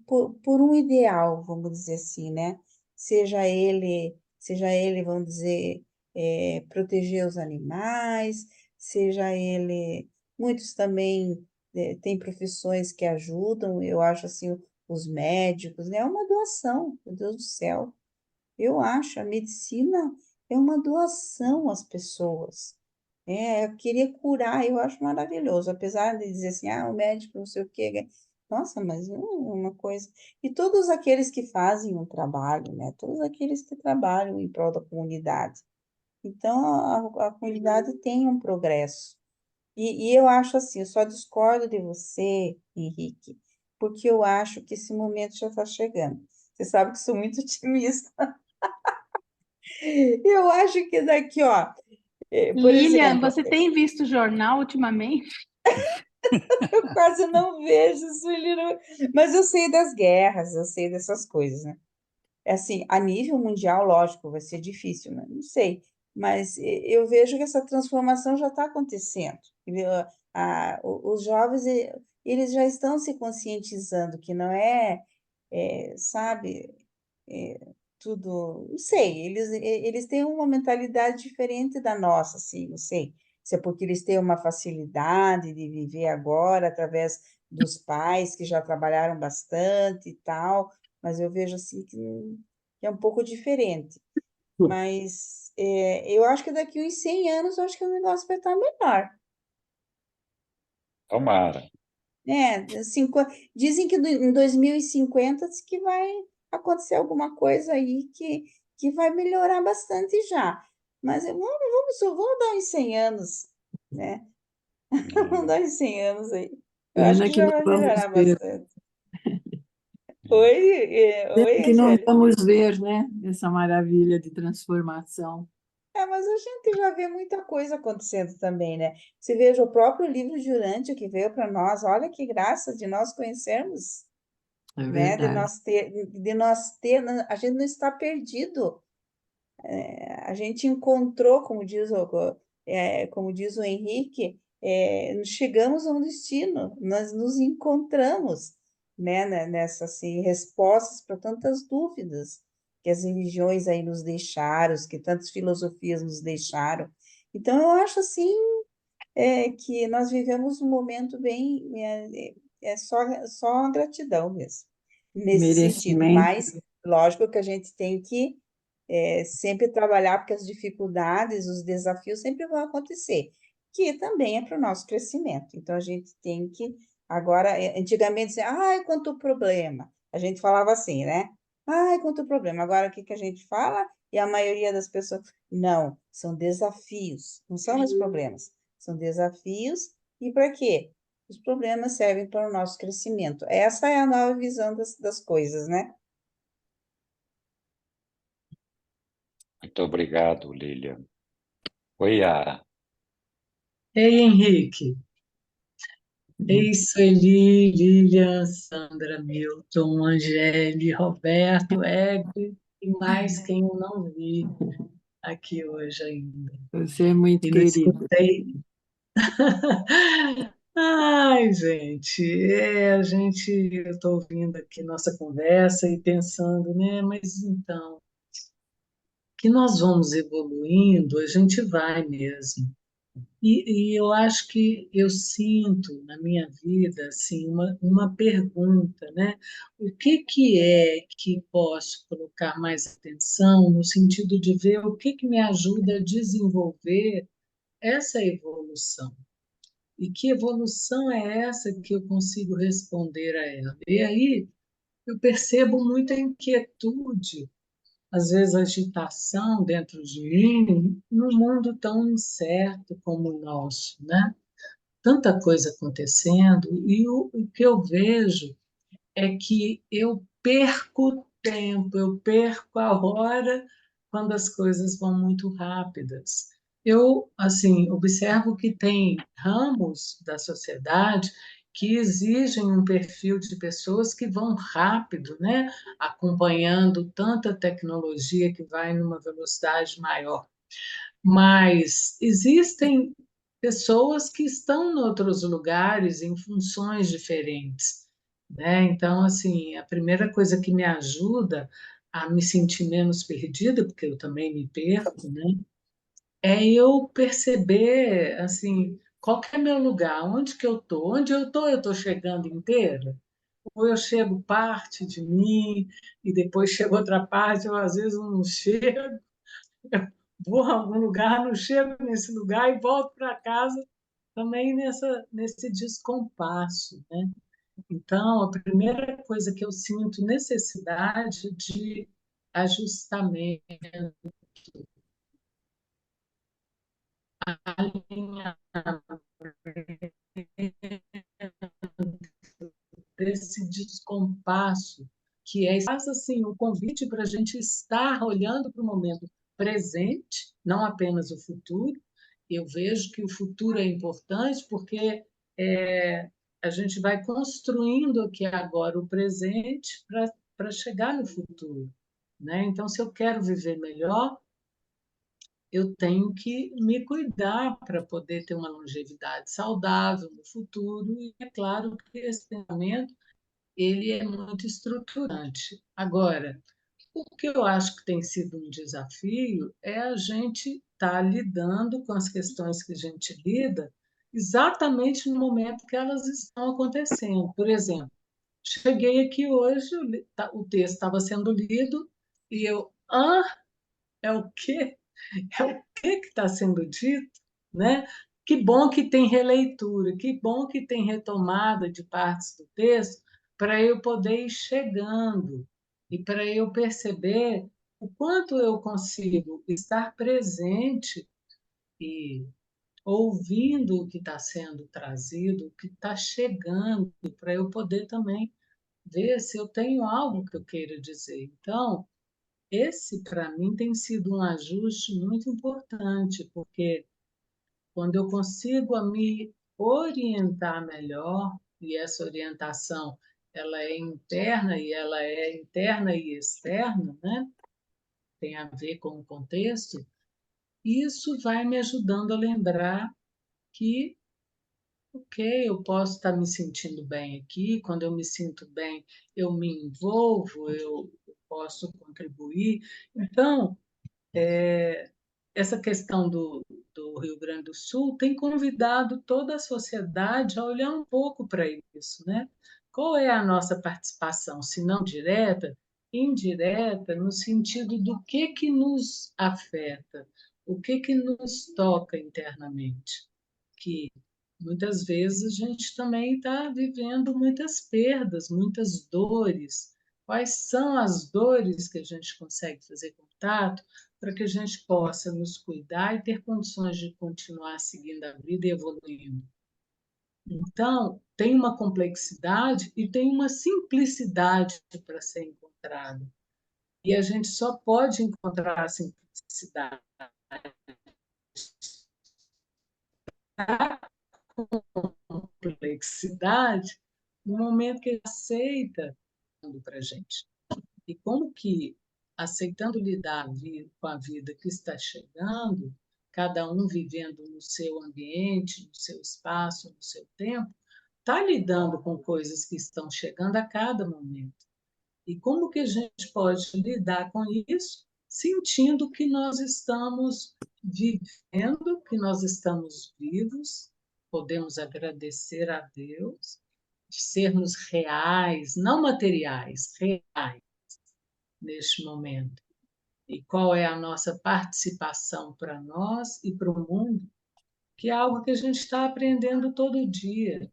por um ideal, vamos dizer assim, né? Seja ele, vamos dizer, proteger os animais, seja ele, muitos também têm profissões que ajudam, eu acho assim, os médicos, né? É uma doação, meu Deus do céu. Eu acho, a medicina é uma doação às pessoas. Eu queria curar, eu acho maravilhoso, apesar de dizer assim, o médico não sei o quê. Nossa, mas uma coisa. E todos aqueles que fazem um trabalho, né? Todos aqueles que trabalham em prol da comunidade. Então, a comunidade tem um progresso. E eu acho assim, eu só discordo de você, Henrique, porque eu acho que esse momento já está chegando. Você sabe que sou muito otimista. Eu acho que daqui, ó, por Lilian, exemplo, você tem visto jornal ultimamente? eu quase não vejo isso, mas eu sei das guerras, eu sei dessas coisas, né? É assim, a nível mundial, lógico, vai ser difícil, né? Não sei, mas eu vejo que essa transformação já está acontecendo. Entendeu? Os jovens, eles já estão se conscientizando que não sabe, tudo, não sei, eles têm uma mentalidade diferente da nossa, assim, não sei, se é porque eles têm uma facilidade de viver agora através dos pais que já trabalharam bastante e tal, mas eu vejo assim que é um pouco diferente. Mas eu acho que daqui uns 100 anos, eu acho que o negócio vai estar melhor. Tomara. Dizem que em 2050 diz que vai acontecer alguma coisa aí que vai melhorar bastante já. Mas vamos dar uns 100 anos, né? Vamos dar uns 100 anos aí. Eu acho Pena que que já não vai vamos melhorar ver, bastante. Oi, pena que não Angélica. vamos ver, né, essa maravilha de transformação. Mas a gente já vê muita coisa acontecendo também, né? Você veja o próprio livro de Urântia que veio para nós, olha que graça de nós conhecermos, É né? De verdade. nós ter, a gente não está perdido. A gente encontrou, como diz o Henrique, chegamos a um destino, nós nos encontramos, né, nessas assim, respostas para tantas dúvidas que as religiões aí nos deixaram, que tantas filosofias nos deixaram. Então, eu acho assim que nós vivemos um momento bem, só gratidão mesmo, nesse sentido. Merecimento. Mas, lógico que a gente tem que sempre trabalhar, porque as dificuldades, os desafios sempre vão acontecer, que também é para o nosso crescimento. Então, a gente tem que, agora, antigamente, dizer, ai, quanto problema. A gente falava assim, né? Ai, quanto problema. Agora, o que que a gente fala? E a maioria das pessoas, não, são desafios, não são mais problemas, são desafios. E para quê? Os problemas servem para o nosso crescimento. Essa é a nova visão das coisas, né? Muito obrigado, Lilian. Oi, Yara. Ei, Henrique. Ei, Sueli, Lilian, Sandra, Milton, Angele, Roberto, Egre e mais quem eu não vi aqui hoje ainda. Você é muito E não querido. escutei. Ai, gente, eu estou ouvindo aqui nossa conversa e pensando, né? Mas então, que nós vamos evoluindo, a gente vai mesmo. E eu acho que eu sinto na minha vida assim uma pergunta, né? O que é que posso colocar mais atenção no sentido de ver o que me ajuda a desenvolver essa evolução? E que evolução é essa que eu consigo responder a ela? E aí eu percebo muita inquietude, às vezes agitação dentro de mim, num mundo tão incerto como o nosso, né? Tanta coisa acontecendo, e o que eu vejo é que eu perco tempo, eu perco a hora quando as coisas vão muito rápidas. Eu, assim, observo que tem ramos da sociedade que exigem um perfil de pessoas que vão rápido, né? Acompanhando tanta tecnologia que vai numa velocidade maior. Mas existem pessoas que estão em outros lugares em funções diferentes, né? Então, assim, a primeira coisa que me ajuda a me sentir menos perdida, porque eu também me perco, né? é eu perceber, assim, qual que é meu lugar, onde que eu estou? Onde eu estou chegando inteira? Ou eu chego parte de mim, e depois chega outra parte, eu às vezes não chego, eu vou a algum lugar, não chego nesse lugar e volto para casa também nesse descompasso, né? Então, a primeira coisa que eu sinto necessidade de ajustamento, alinhamento, desse descompasso, que faz assim o convite para a gente estar olhando para o momento presente, não apenas o futuro. Eu vejo que o futuro é importante porque é, a gente vai construindo aqui agora o presente para chegar no futuro, né? Então, se eu quero viver melhor, eu tenho que me cuidar para poder ter uma longevidade saudável no futuro. E é claro que esse pensamento ele é muito estruturante. Agora, o que eu acho que tem sido um desafio é a gente estar lidando com as questões que a gente lida exatamente no momento que elas estão acontecendo. Por exemplo, cheguei aqui hoje, o texto estava sendo lido e eu, é o quê? É o que está sendo dito, né? Que bom que tem releitura, que bom que tem retomada de partes do texto para eu poder ir chegando e para eu perceber o quanto eu consigo estar presente e ouvindo o que está sendo trazido, o que está chegando, para eu poder também ver se eu tenho algo que eu queira dizer. Então, esse, para mim, tem sido um ajuste muito importante, porque quando eu consigo me orientar melhor, e essa orientação ela é interna e ela é interna e externa, né? Tem a ver com o contexto, isso vai me ajudando a lembrar que, ok, eu posso estar me sentindo bem aqui, quando eu me sinto bem, eu me envolvo, eu posso contribuir. Então, essa questão do Rio Grande do Sul tem convidado toda a sociedade a olhar um pouco para isso, né? Qual é a nossa participação, se não direta, indireta, no sentido do que nos afeta, o que nos toca internamente, que muitas vezes a gente também está vivendo muitas perdas, muitas dores. Quais são as dores que a gente consegue fazer contato para que a gente possa nos cuidar e ter condições de continuar seguindo a vida e evoluindo? Então, tem uma complexidade e tem uma simplicidade para ser encontrada. E a gente só pode encontrar a simplicidade, complexidade no momento que ele aceita para a gente. E como que, aceitando lidar com a vida que está chegando, cada um vivendo no seu ambiente, no seu espaço, no seu tempo, está lidando com coisas que estão chegando a cada momento. E como que a gente pode lidar com isso, sentindo que nós estamos vivendo, que nós estamos vivos, podemos agradecer a Deus, de sermos reais, não materiais, reais neste momento. E qual é a nossa participação para nós e para o mundo, que é algo que a gente está aprendendo todo dia.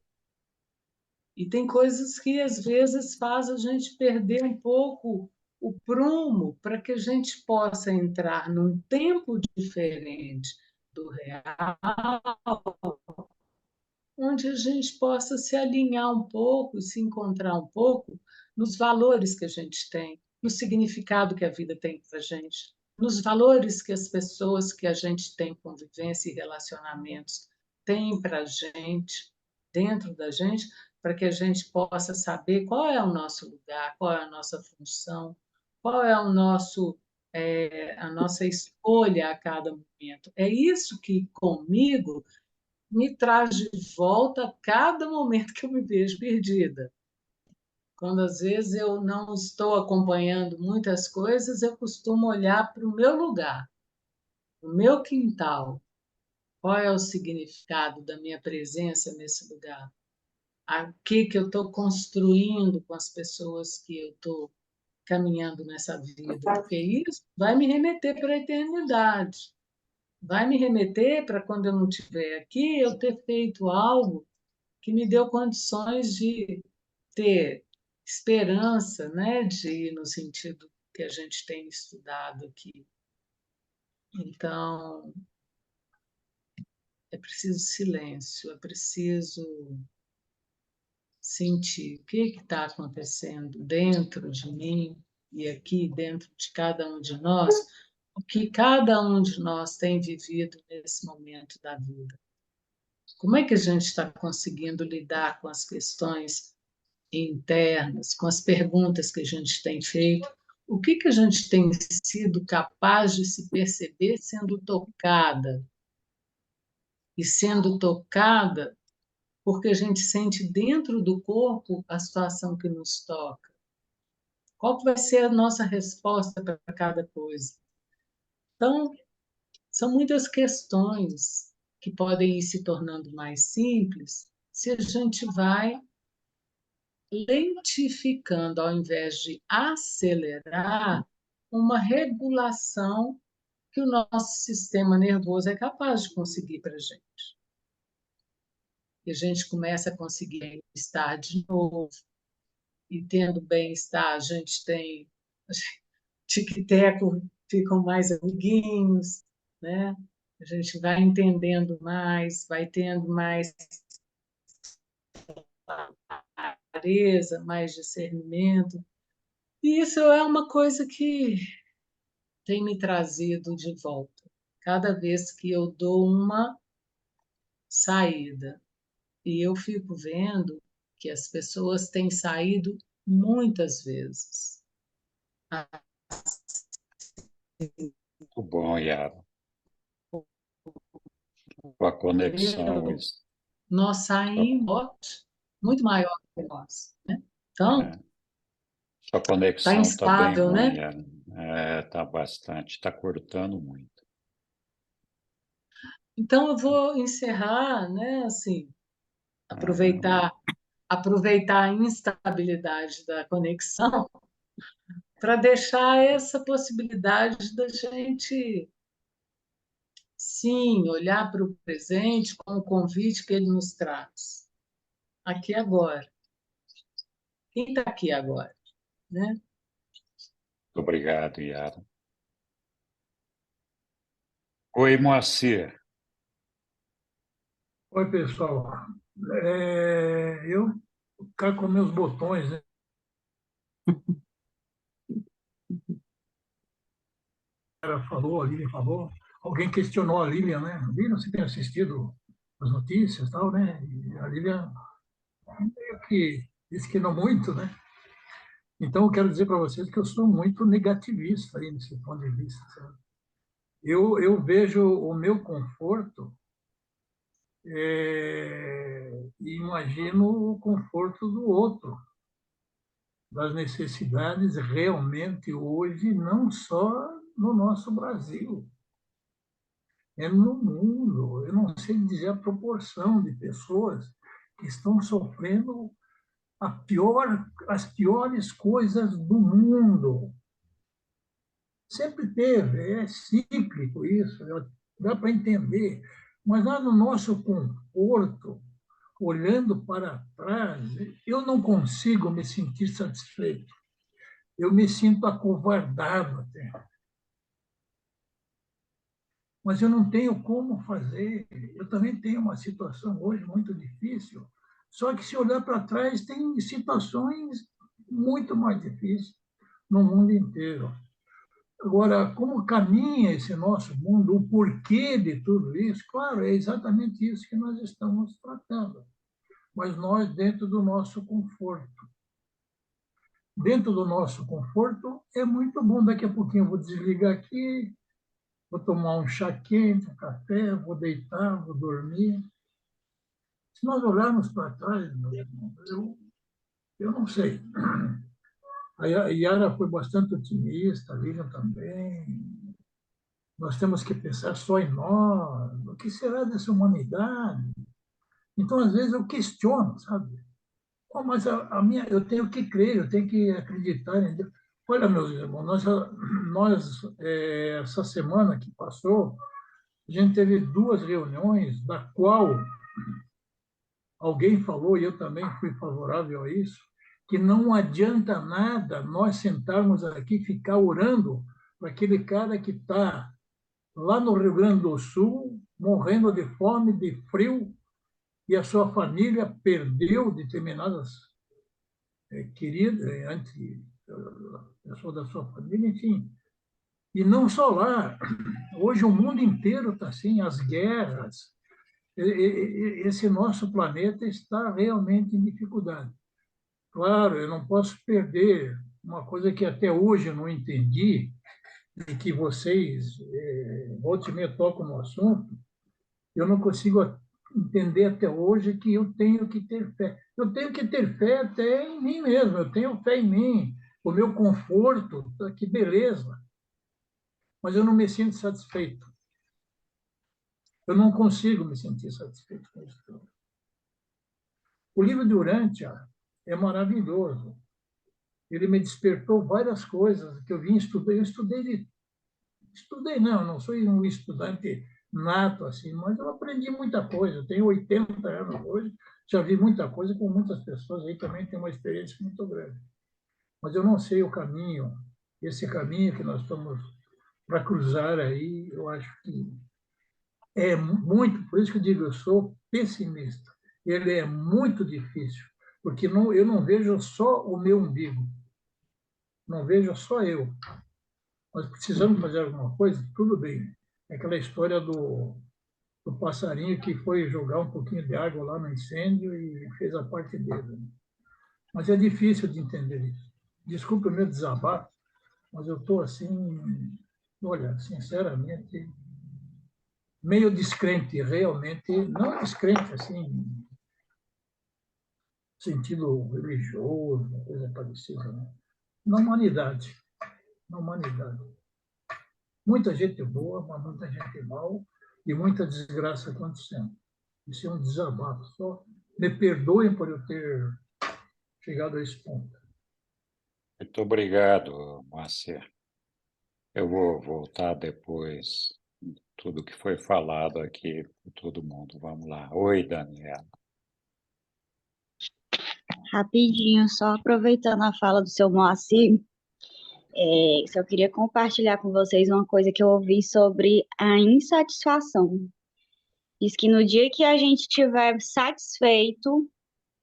E tem coisas que às vezes faz a gente perder um pouco o prumo para que a gente possa entrar num tempo diferente do real, onde a gente possa se alinhar um pouco, se encontrar um pouco nos valores que a gente tem, no significado que a vida tem para a gente, nos valores que as pessoas que a gente tem convivência e relacionamentos têm para a gente, dentro da gente, para que a gente possa saber qual é o nosso lugar, qual é a nossa função, qual é a nossa escolha a cada momento. É isso que comigo me traz de volta a cada momento que eu me vejo perdida. Quando às vezes eu não estou acompanhando muitas coisas, eu costumo olhar para o meu lugar. no meu quintal, qual é o significado da minha presença nesse lugar? O que eu estou construindo com as pessoas que eu estou caminhando nessa vida? Porque isso vai me remeter para a eternidade. Vai me remeter para quando eu não estiver aqui, eu ter feito algo que me deu condições de ter esperança, né, de ir no sentido que a gente tem estudado aqui. Então, é preciso silêncio, é preciso sentir o que está acontecendo dentro de mim e aqui dentro de cada um de nós, o que cada um de nós tem vivido nesse momento da vida. Como é que a gente está conseguindo lidar com as questões internas, com as perguntas que a gente tem feito? O que a gente tem sido capaz de se perceber sendo tocada? E sendo tocada porque a gente sente dentro do corpo a situação que nos toca. Qual que vai ser a nossa resposta para cada coisa? Então, são muitas questões que podem ir se tornando mais simples se a gente vai lentificando, ao invés de acelerar, uma regulação que o nosso sistema nervoso é capaz de conseguir para a gente. E a gente começa a conseguir estar de novo. E tendo bem-estar, a gente tem tic-teco, ficam mais amiguinhos, né? A gente vai entendendo mais, vai tendo mais clareza, mais discernimento. E isso é uma coisa que tem me trazido de volta. Cada vez que eu dou uma saída, e eu fico vendo que as pessoas têm saído muitas vezes. Muito bom, Yara. Com a conexão. Nós saímos muito maior que nós. Né? Então, sua conexão está bem instável, ruim, né? Yara. Está bastante, está cortando muito. Então, eu vou encerrar, né? Assim, aproveitar a instabilidade da conexão para deixar essa possibilidade da gente, sim, olhar para o presente com o convite que ele nos traz. Aqui agora. Quem está aqui agora? Né? Muito obrigado, Yara. Oi, Moacir. Oi, pessoal. Eu ficar com meus botões, né? Ela falou, a Lilian falou. Alguém questionou a Lilian, né? Lilian, você tem assistido as notícias e tal, né? E a Lilian meio que disse que não muito, né? Então, eu quero dizer para vocês que eu sou muito negativista aí nesse ponto de vista. Sabe? Eu vejo o meu conforto e imagino o conforto do outro, das necessidades realmente hoje, não só no nosso Brasil, é no mundo. Eu não sei dizer a proporção de pessoas que estão sofrendo as piores coisas do mundo. Sempre teve, é cíclico isso, dá para entender. Mas lá no nosso conforto, olhando para trás, eu não consigo me sentir satisfeito. Eu me sinto acovardado até. Mas eu não tenho como fazer. Eu também tenho uma situação hoje muito difícil. Só que se olhar para trás, tem situações muito mais difíceis no mundo inteiro. Agora, como caminha esse nosso mundo, o porquê de tudo isso, claro, é exatamente isso que nós estamos tratando. Mas nós dentro do nosso conforto. Dentro do nosso conforto é muito bom. Daqui a pouquinho eu vou desligar aqui, vou tomar um chá quente, um café, vou deitar, vou dormir. Se nós olharmos para trás, eu não sei. A Yara foi bastante otimista, a Lilian também. nós temos que pensar só em nós, o que será dessa humanidade? Então, às vezes, eu questiono, sabe? Oh, mas a minha, eu tenho que crer, eu tenho que acreditar em Deus. Olha, meus irmãos, essa semana que passou, a gente teve 2 reuniões, da qual alguém falou, e eu também fui favorável a isso, que não adianta nada nós sentarmos aqui e ficar orando para aquele cara que está lá no Rio Grande do Sul, morrendo de fome, de frio, e a sua família perdeu determinadas queridas, pessoas da sua família, enfim. E não só lá, hoje o mundo inteiro está assim, as guerras, esse nosso planeta está realmente em dificuldade. Claro, eu não posso perder uma coisa que até hoje eu não entendi, e que vocês, volta e meia, tocam no assunto, eu não consigo entender até hoje que eu tenho que ter fé. Eu tenho que ter fé até em mim mesmo, eu tenho fé em mim, o meu conforto, que beleza, mas eu não me sinto satisfeito. Eu não consigo me sentir satisfeito com isso tudo. O livro de Urântia é maravilhoso. Ele me despertou várias coisas que eu vim estudar. Eu estudei não sou um estudante nato, assim, mas eu aprendi muita coisa. Eu tenho 80 anos hoje, já vi muita coisa com muitas pessoas aí também tem uma experiência muito grande. Mas eu não sei o caminho, esse caminho que nós estamos para cruzar aí, eu acho que é muito, por isso que eu digo, eu sou pessimista. Ele é muito difícil, porque eu não vejo só o meu umbigo, não vejo só eu. Nós precisamos fazer alguma coisa, tudo bem. É aquela história do passarinho que foi jogar um pouquinho de água lá no incêndio e fez a parte dele. Mas é difícil de entender isso. Desculpe o meu desabafo, mas eu estou assim, olha, sinceramente, meio descrente, realmente, não descrente assim, sentido religioso, uma coisa parecida, né? Na humanidade, na humanidade. Muita gente boa, mas muita gente mal e muita desgraça acontecendo. Isso é um desabafo. Só me perdoem por eu ter chegado a esse ponto. Muito obrigado, Moacir. Eu vou voltar depois tudo que foi falado aqui por todo mundo. Vamos lá. Oi, Daniela. Rapidinho, só aproveitando a fala do seu Moacir, só queria compartilhar com vocês uma coisa que eu ouvi sobre a insatisfação. Diz que no dia que a gente estiver satisfeito,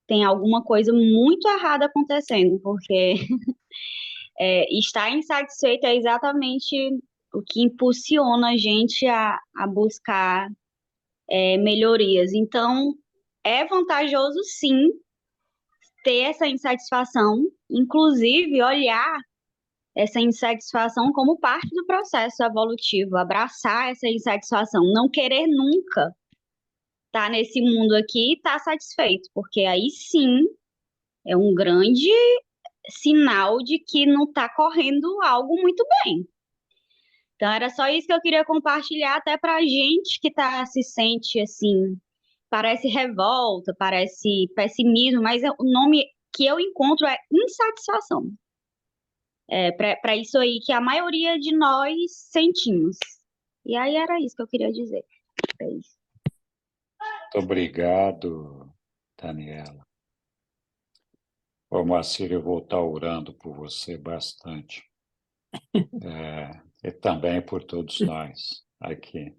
tem alguma coisa muito errada acontecendo, porque estar insatisfeito é exatamente o que impulsiona a gente a buscar melhorias. Então, é vantajoso, sim, ter essa insatisfação, inclusive olhar essa insatisfação como parte do processo evolutivo, abraçar essa insatisfação, não querer nunca estar nesse mundo aqui e estar satisfeito, porque aí sim é um grande sinal de que não está correndo algo muito bem. Então era só isso que eu queria compartilhar, até para a gente que se sente assim, parece revolta, parece pessimismo, mas o nome que eu encontro é insatisfação. Para isso aí que a maioria de nós sentimos. E aí era isso que eu queria dizer. É isso. Muito obrigado, Daniela. Ô, Moacir, eu vou estar orando por você bastante. E também por todos nós aqui.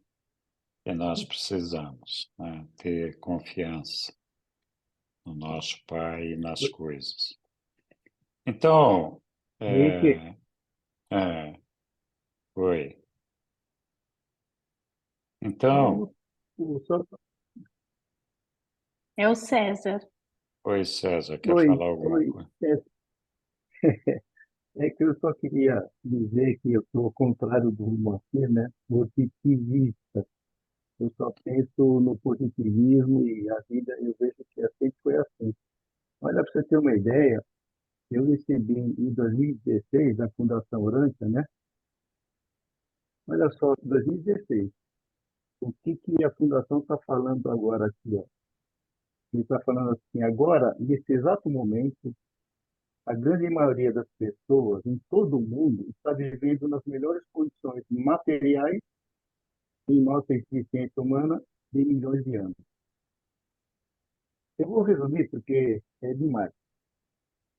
E nós precisamos, né, ter confiança no nosso Pai e nas coisas. Então, Henrique, oi. Então, só, É o César. oi, César, quer falar alguma coisa? é que eu só queria dizer que eu sou ao contrário do Moacir, né? Positivista. Eu só penso no positivismo e a vida eu vejo que sempre foi assim. Olha, para você ter uma ideia, eu recebi em 2016 da Fundação Urântia, né? Olha só, 2016. O que a Fundação está falando agora aqui, ó? Ele está falando assim, agora, nesse exato momento, a grande maioria das pessoas em todo o mundo está vivendo nas melhores condições materiais em nossa existência humana de milhões de anos. Eu vou resumir porque é demais.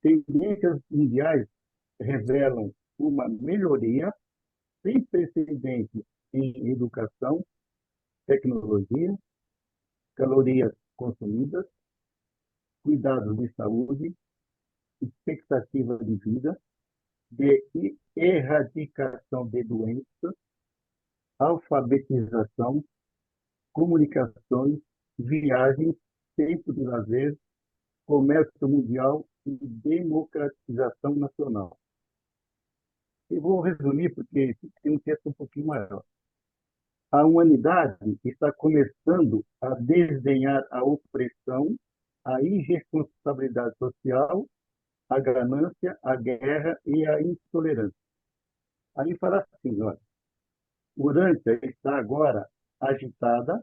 Tendências mundiais revelam uma melhoria sem precedentes em educação, tecnologia, calorias consumidas, cuidados de saúde, expectativa de vida, de erradicação de doenças, alfabetização, comunicações, viagens, tempo de lazer, comércio mundial e democratização nacional. Eu vou resumir porque tem um texto um pouquinho maior. A humanidade está começando a desenhar a opressão, a irresponsabilidade social, a ganância, a guerra e a intolerância. Aí fala assim, olha, Urântia está agora agitada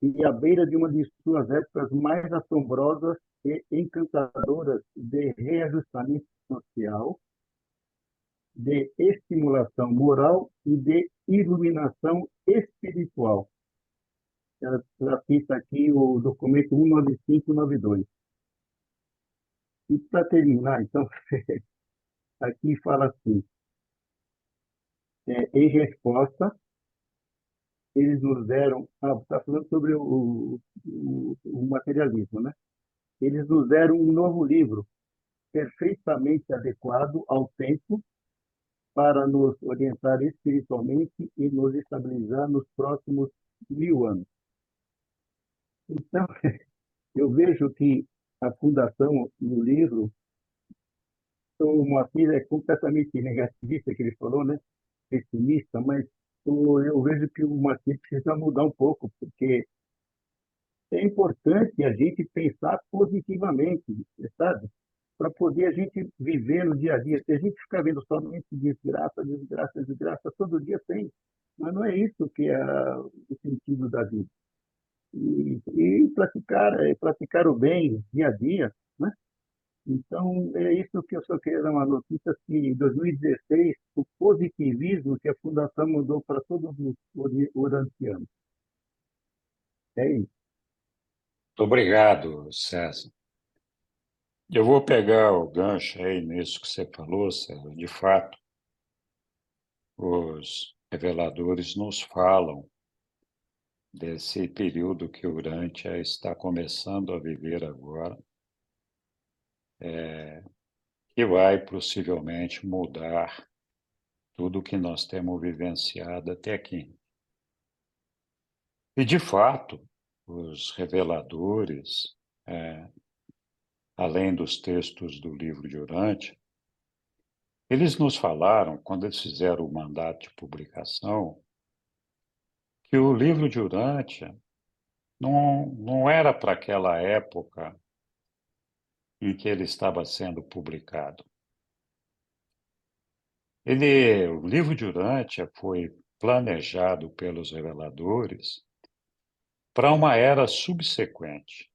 e à beira de uma de suas épocas mais assombrosas e encantadoras de reajustamento social, de estimulação moral e de iluminação espiritual. Ela cita aqui o documento 19592. E para terminar, então, aqui fala assim, em resposta, eles nos deram, está falando sobre o materialismo, né? Eles nos deram um novo livro, perfeitamente adequado ao tempo, para nos orientar espiritualmente e nos estabilizar nos próximos 1000 anos. Então, eu vejo que a fundação no livro, o Moacir é completamente negativista, que ele falou, né? Pessimista, mas eu vejo que o Moacir precisa mudar um pouco, porque é importante a gente pensar positivamente, sabe? Para poder a gente viver no dia a dia. Se a gente ficar vendo somente desgraça, desgraça, desgraça, todo dia tem. Mas não é isso que é o sentido da vida. E praticar o bem dia a dia, né? Então, é isso que eu só queria dar uma notícia, que em 2016, o positivismo que a Fundação mudou para todos os urantianos. É isso. Muito obrigado, César. Eu vou pegar o gancho aí nisso que você falou, César. De fato, os reveladores nos falam desse período que Urântia está começando a viver agora, que vai possivelmente mudar tudo o que nós temos vivenciado até aqui. E, de fato, os reveladores, além dos textos do livro de Urântia, eles nos falaram, quando eles fizeram o mandato de publicação, que o livro de Urântia não era para aquela época em que ele estava sendo publicado. O livro de Urântia foi planejado pelos reveladores para uma era subsequente,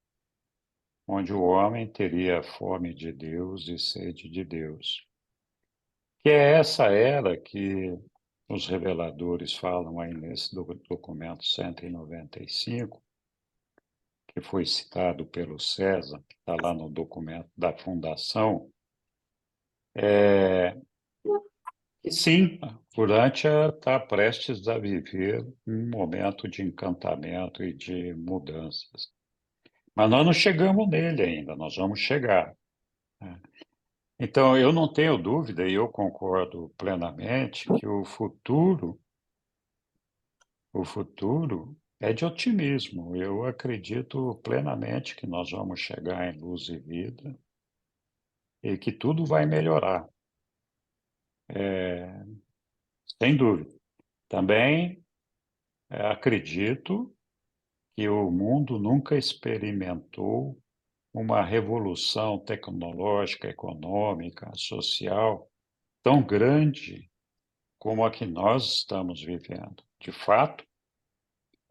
onde o homem teria fome de Deus e sede de Deus. Que é essa era que os reveladores falam aí nesse documento 195, que foi citado pelo César, que está lá no documento da Fundação, e sim, Urântia está prestes a viver um momento de encantamento e de mudanças. Mas nós não chegamos nele ainda, nós vamos chegar, né? Então, eu não tenho dúvida, e eu concordo plenamente, que o futuro é de otimismo. Eu acredito plenamente que nós vamos chegar em luz e vida e que tudo vai melhorar, sem dúvida. Também acredito que o mundo nunca experimentou uma revolução tecnológica, econômica, social tão grande como a que nós estamos vivendo. De fato,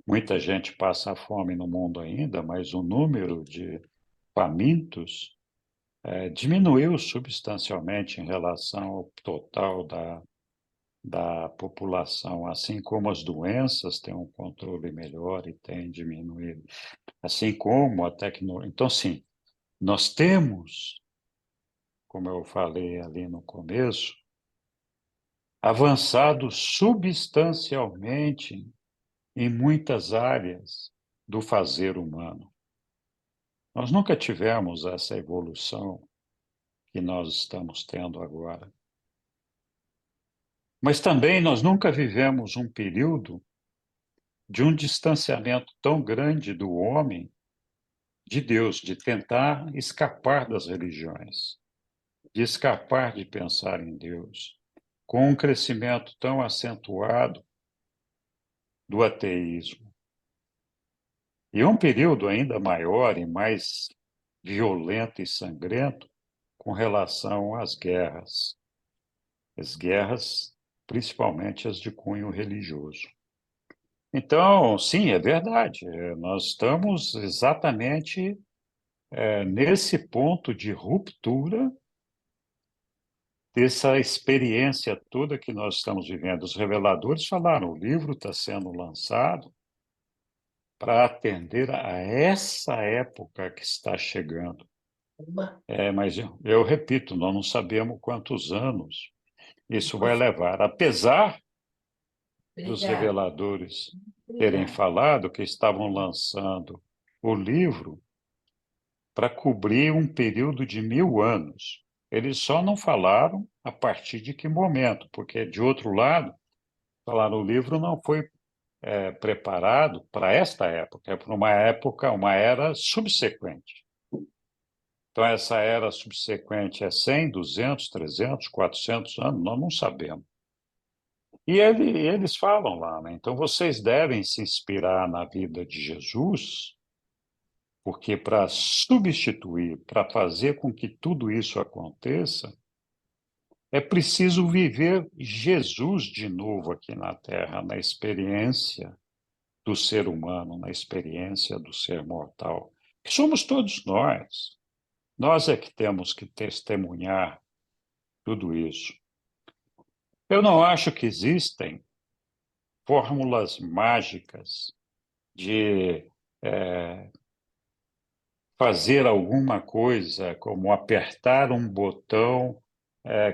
muita gente passa fome no mundo ainda, mas o número de famintos diminuiu substancialmente em relação ao total da população, assim como as doenças têm um controle melhor e têm diminuído, assim como a tecnologia. Então, sim, nós temos, como eu falei ali no começo, avançado substancialmente em muitas áreas do fazer humano. Nós nunca tivemos essa evolução que nós estamos tendo agora. Mas também nós nunca vivemos um período de um distanciamento tão grande do homem de Deus, de tentar escapar das religiões, de escapar de pensar em Deus, com um crescimento tão acentuado do ateísmo. E um período ainda maior e mais violento e sangrento com relação às guerras. As guerras, principalmente as de cunho religioso. Então, sim, é verdade. Nós estamos exatamente nesse ponto de ruptura dessa experiência toda que nós estamos vivendo. Os reveladores falaram, o livro está sendo lançado para atender a essa época que está chegando. Mas eu repito, nós não sabemos quantos anos isso vai levar. Apesar dos reveladores terem falado que estavam lançando o livro para cobrir um período de 1000 anos. Eles só não falaram a partir de que momento, porque, de outro lado, falaram o livro não foi preparado para esta época, é para uma época, uma era subsequente. Então, essa era subsequente é 100, 200, 300, 400 anos, nós não sabemos. E eles falam lá, né? Então, vocês devem se inspirar na vida de Jesus, porque para substituir, para fazer com que tudo isso aconteça, é preciso viver Jesus de novo aqui na Terra, na experiência do ser humano, na experiência do ser mortal, que somos todos nós. Nós é que temos que testemunhar tudo isso. Eu não acho que existem fórmulas mágicas de fazer alguma coisa, como apertar um botão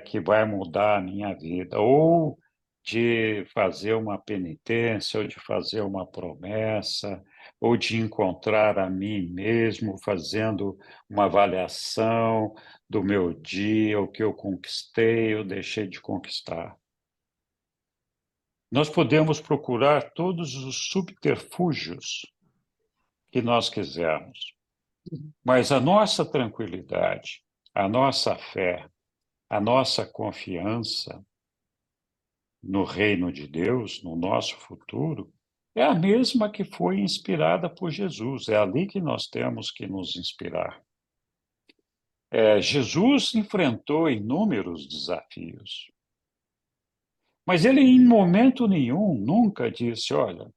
que vai mudar a minha vida, ou de fazer uma penitência, ou de fazer uma promessa, ou de encontrar a mim mesmo fazendo uma avaliação do meu dia, o que eu conquistei ou deixei de conquistar. Nós podemos procurar todos os subterfúgios que nós quisermos, mas a nossa tranquilidade, a nossa fé, a nossa confiança no reino de Deus, no nosso futuro, é a mesma que foi inspirada por Jesus. É ali que nós temos que nos inspirar. Jesus enfrentou inúmeros desafios, mas ele, em momento nenhum, nunca disse: olha,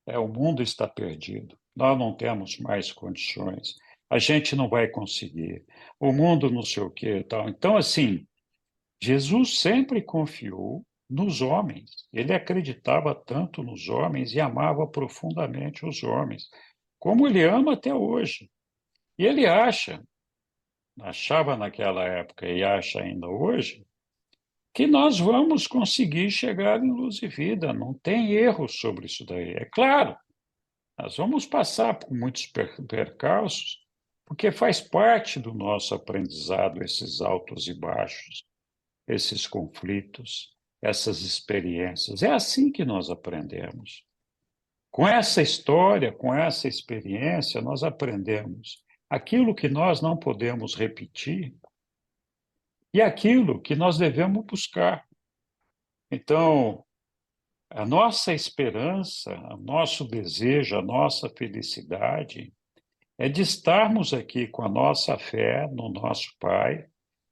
o mundo está perdido, nós não temos mais condições, a gente não vai conseguir, o mundo não sei o quê e tal. Então, assim, Jesus sempre confiou nos homens, ele acreditava tanto nos homens e amava profundamente os homens, como ele ama até hoje. E ele achava naquela época e acha ainda hoje, que nós vamos conseguir chegar em luz e vida, não tem erro sobre isso daí. É claro, nós vamos passar por muitos percalços, porque faz parte do nosso aprendizado esses altos e baixos, esses conflitos, essas experiências. É assim que nós aprendemos. Com essa história, com essa experiência, nós aprendemos aquilo que nós não podemos repetir e aquilo que nós devemos buscar. Então, a nossa esperança, o nosso desejo, a nossa felicidade é de estarmos aqui com a nossa fé no nosso Pai,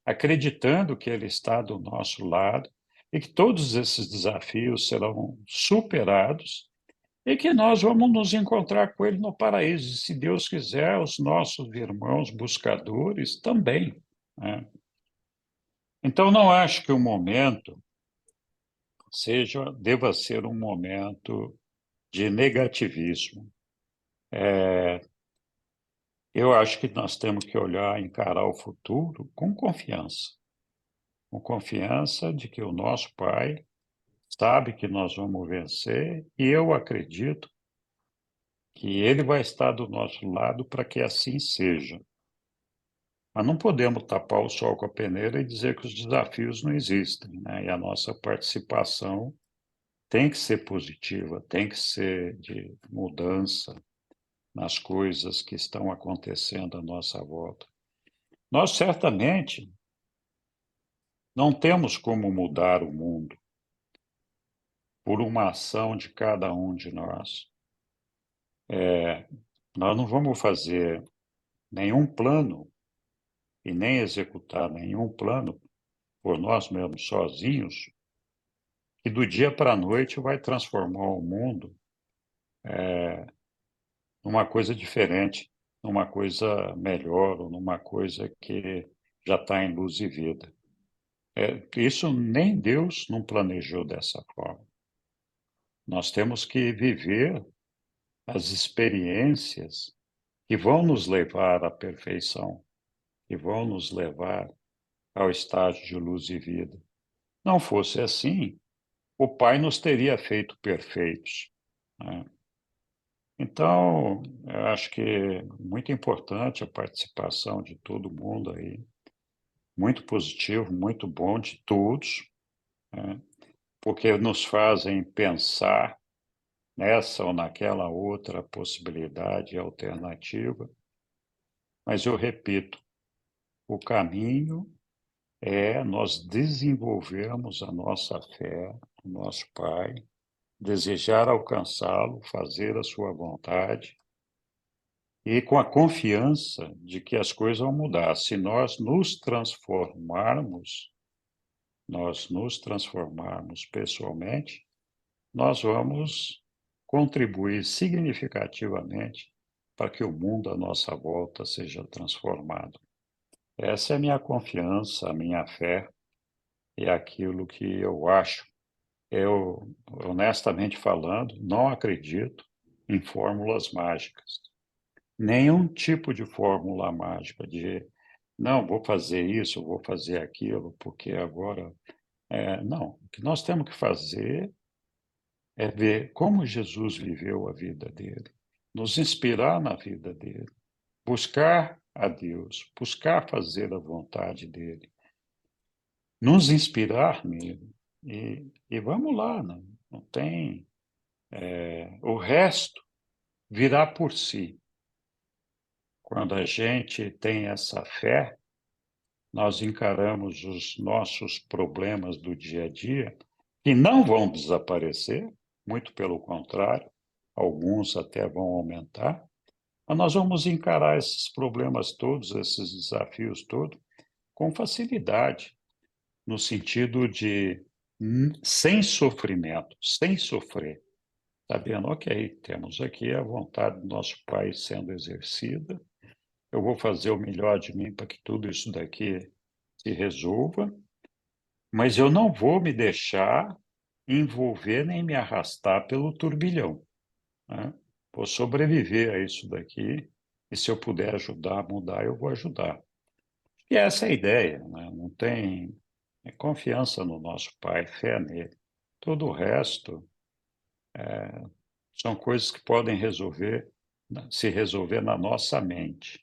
acreditando que Ele está do nosso lado, e que todos esses desafios serão superados e que nós vamos nos encontrar com Ele no paraíso. E, se Deus quiser, os nossos irmãos buscadores também, né? Então, não acho que o momento deva ser um momento de negativismo. Eu acho que nós temos que olhar, encarar o futuro com confiança de que o nosso Pai sabe que nós vamos vencer, e eu acredito que Ele vai estar do nosso lado para que assim seja. Mas não podemos tapar o sol com a peneira e dizer que os desafios não existem, né? E a nossa participação tem que ser positiva, tem que ser de mudança nas coisas que estão acontecendo à nossa volta. Nós certamente não temos como mudar o mundo por uma ação de cada um de nós. Nós não vamos fazer nenhum plano e nem executar nenhum plano por nós mesmos sozinhos, que do dia para a noite vai transformar o mundo numa coisa diferente, numa coisa melhor, ou numa coisa que já está em luz e vida. Isso nem Deus não planejou dessa forma. Nós temos que viver as experiências que vão nos levar à perfeição, que vão nos levar ao estágio de luz e vida. Não fosse assim, o Pai nos teria feito perfeitos, né? Então, eu acho que é muito importante a participação de todo mundo aí, muito positivo, muito bom de todos, né? Porque nos fazem pensar nessa ou naquela outra possibilidade alternativa. Mas eu repito, o caminho é nós desenvolvermos a nossa fé, o nosso Pai, desejar alcançá-lo, fazer a sua vontade, e com a confiança de que as coisas vão mudar. Se nós nos transformarmos pessoalmente, nós vamos contribuir significativamente para que o mundo à nossa volta seja transformado. Essa é a minha confiança, a minha fé, e aquilo que eu acho. Eu, honestamente falando, não acredito em fórmulas mágicas. Nenhum tipo de fórmula mágica de, não, vou fazer isso, vou fazer aquilo, porque agora... não, o que nós temos que fazer é ver como Jesus viveu a vida dele, nos inspirar na vida dele, buscar a Deus, buscar fazer a vontade dele, nos inspirar nele. E vamos lá, não tem... o resto virá por si. Quando a gente tem essa fé, nós encaramos os nossos problemas do dia a dia, que não vão desaparecer, muito pelo contrário, alguns até vão aumentar, mas nós vamos encarar esses problemas todos, esses desafios todos, com facilidade, no sentido de sem sofrimento, sem sofrer, sabendo, ok, temos aqui a vontade do nosso Pai sendo exercida, eu vou fazer o melhor de mim para que tudo isso daqui se resolva, mas eu não vou me deixar envolver nem me arrastar pelo turbilhão, né? Vou sobreviver a isso daqui, e se eu puder ajudar a mudar, eu vou ajudar. E essa é a ideia, né? Não tem confiança no nosso Pai, fé nele. Todo o resto são coisas que podem se resolver na nossa mente,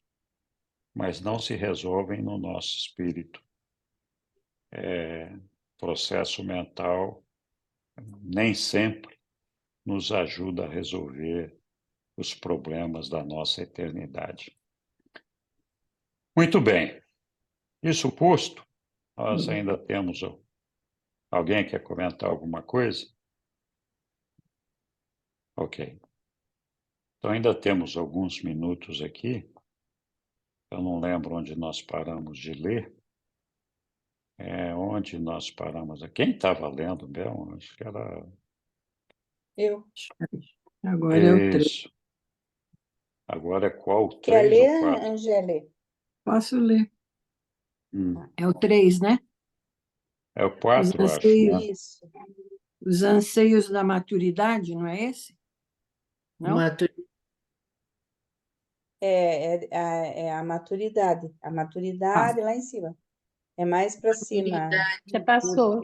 mas não se resolvem no nosso espírito. Processo mental nem sempre nos ajuda a resolver os problemas da nossa eternidade. Muito bem. Isso posto, nós ainda temos... Alguém quer comentar alguma coisa? Ok. Então, ainda temos alguns minutos aqui. Eu não lembro onde nós paramos de ler. Onde nós paramos? Quem estava lendo mesmo? Acho que era Eu. Agora é o 3. isso. Agora é qual? O Quer 3 ou ler, 4? Angélica? Posso ler. Hum, É o 3, né? É o Os 4, acho, anseios, né? Isso. os anseios da maturidade, não é esse? Não? É a maturidade. A maturidade lá em cima. É mais para cima. Você passou.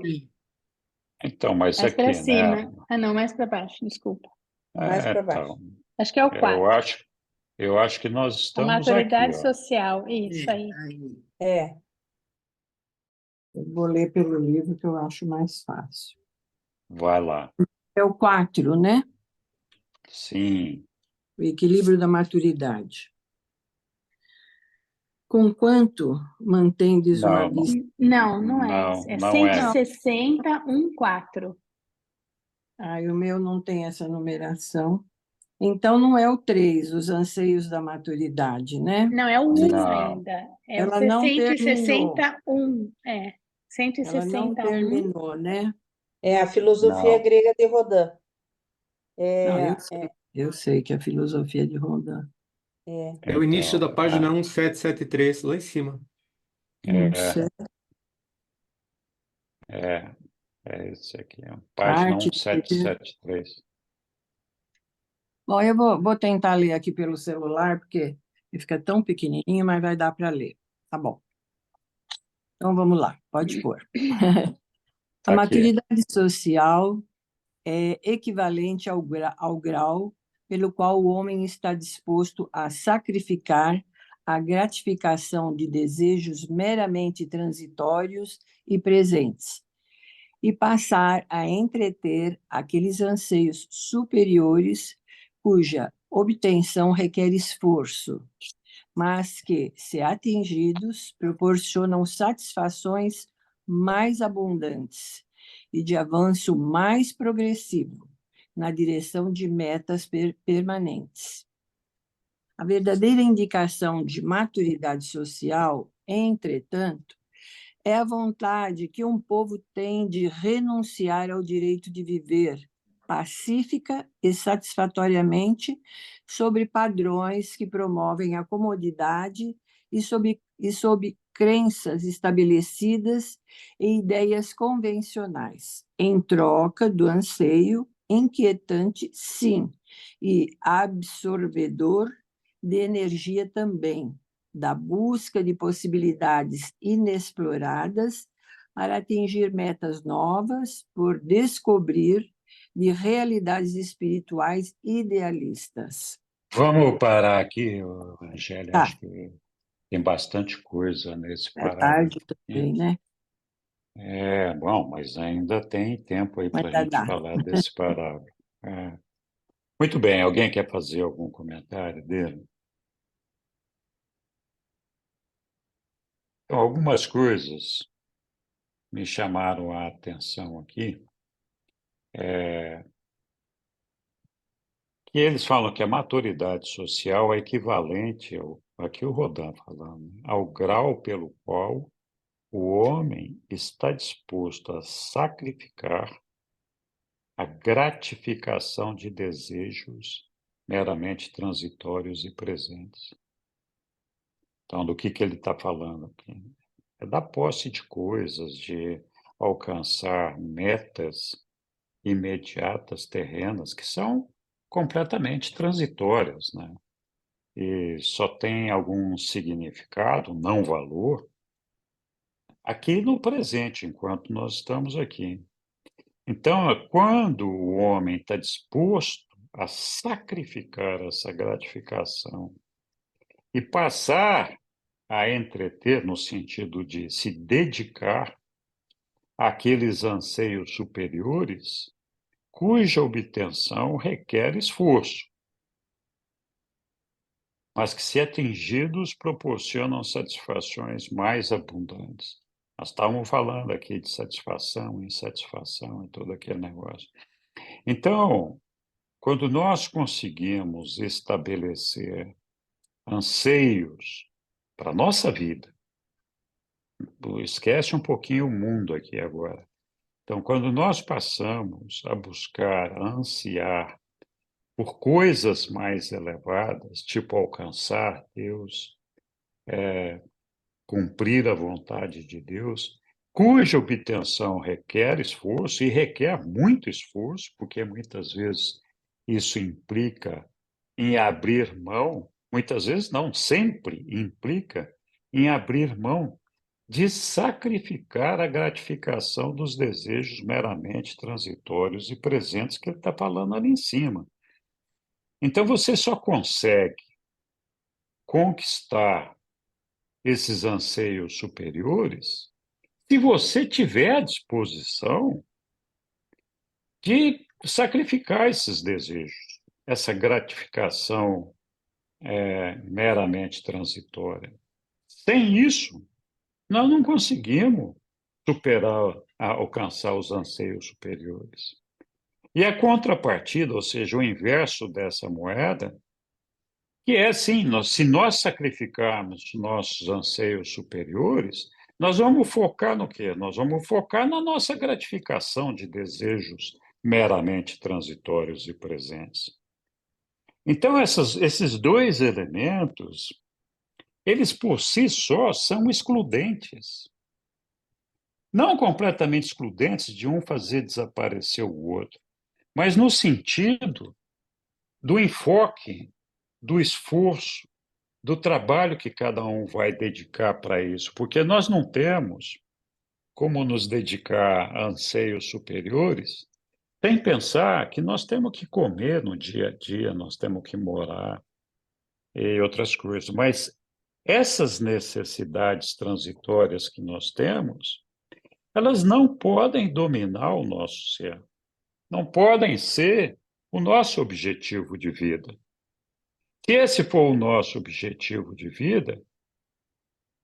Então, mas Mais para aqui, né? cima. Ah, não, mais para baixo, desculpa. Mais para baixo. Então, Acho que é o 4. eu acho que nós A estamos aqui, maturidade ó. social. Isso aí. É. Eu vou ler pelo livro que eu acho mais fácil. Vai lá. É o 4, né? Sim. O equilíbrio da maturidade. Conquanto mantendes uma Não, vista. Não é esse. É não é. 160, 4. O meu não tem essa numeração. Então, não é o 3, os anseios da maturidade, né? Não, é o 1 Não. ainda. É o Ela não terminou. 161. Ela não 161. terminou, né? É a filosofia Não. grega de Rodin. Não, eu sei que é a filosofia de Rodin. É o início da Então, página 1773, lá em cima. é esse aqui, ó. Página Arte. 1773. Bom, eu vou tentar ler aqui pelo celular, porque ele fica tão pequenininho, mas vai dar para ler. Tá bom. Então, vamos lá, pode pôr. A Aqui. maturidade social é equivalente ao grau pelo qual o homem está disposto a sacrificar a gratificação de desejos meramente transitórios e presentes, e passar a entreter aqueles anseios superiores cuja obtenção requer esforço, mas que, se atingidos, proporcionam satisfações mais abundantes e de avanço mais progressivo na direção de metas permanentes. A verdadeira indicação de maturidade social, entretanto, é a vontade que um povo tem de renunciar ao direito de viver pacífica e satisfatoriamente sobre padrões que promovem a comodidade e sob crenças estabelecidas e ideias convencionais, em troca do anseio inquietante, sim, e absorvedor de energia também, da busca de possibilidades inexploradas para atingir metas novas por descobrir de realidades espirituais idealistas. Vamos parar aqui, Angélia. Tá. Acho que tem bastante coisa nesse É parágrafo. tarde também, né? Bom, mas ainda tem tempo aí para a gente dá. falar desse parágrafo. Muito bem, alguém quer fazer algum comentário dele? Então, algumas coisas me chamaram a atenção aqui. Que eles falam que a maturidade social é equivalente aqui o Rodin falando, ao grau pelo qual o homem está disposto a sacrificar a gratificação de desejos meramente transitórios e presentes. Então, do que ele está falando aqui? É da posse de coisas, de alcançar metas imediatas, terrenas, que são completamente transitórias, né? E só tem algum significado, não valor, aqui no presente, enquanto nós estamos aqui. Então, quando o homem está disposto a sacrificar essa gratificação e passar a entreter, no sentido de se dedicar àqueles anseios superiores, cuja obtenção requer esforço, mas que, se atingidos, proporcionam satisfações mais abundantes. Nós estávamos falando aqui de satisfação, insatisfação e todo aquele negócio. Então, quando nós conseguimos estabelecer anseios para a nossa vida, Esquece um pouquinho o mundo aqui agora. Então, quando nós passamos a buscar, a ansiar por coisas mais elevadas, tipo alcançar Deus, cumprir a vontade de Deus, cuja obtenção requer esforço e requer muito esforço, porque muitas vezes isso implica em abrir mão, muitas vezes não, sempre implica em abrir mão de sacrificar a gratificação dos desejos meramente transitórios e presentes que ele está falando ali em cima. Então, você só consegue conquistar esses anseios superiores se você tiver a disposição de sacrificar esses desejos, essa gratificação meramente transitória. Sem isso, nós não conseguimos superar, alcançar os anseios superiores. E a contrapartida, ou seja, o inverso dessa moeda, que é assim, se nós sacrificarmos nossos anseios superiores, nós vamos focar no quê? Nós vamos focar na nossa gratificação de desejos meramente transitórios e presentes. Então, esses dois elementos, eles por si só são excludentes. Não completamente excludentes de um fazer desaparecer o outro, mas no sentido do enfoque, do esforço, do trabalho que cada um vai dedicar para isso, porque nós não temos como nos dedicar a anseios superiores sem pensar que nós temos que comer no dia a dia, nós temos que morar e outras coisas, mas essas necessidades transitórias que nós temos, elas não podem dominar o nosso ser, não podem ser o nosso objetivo de vida. Se esse for o nosso objetivo de vida,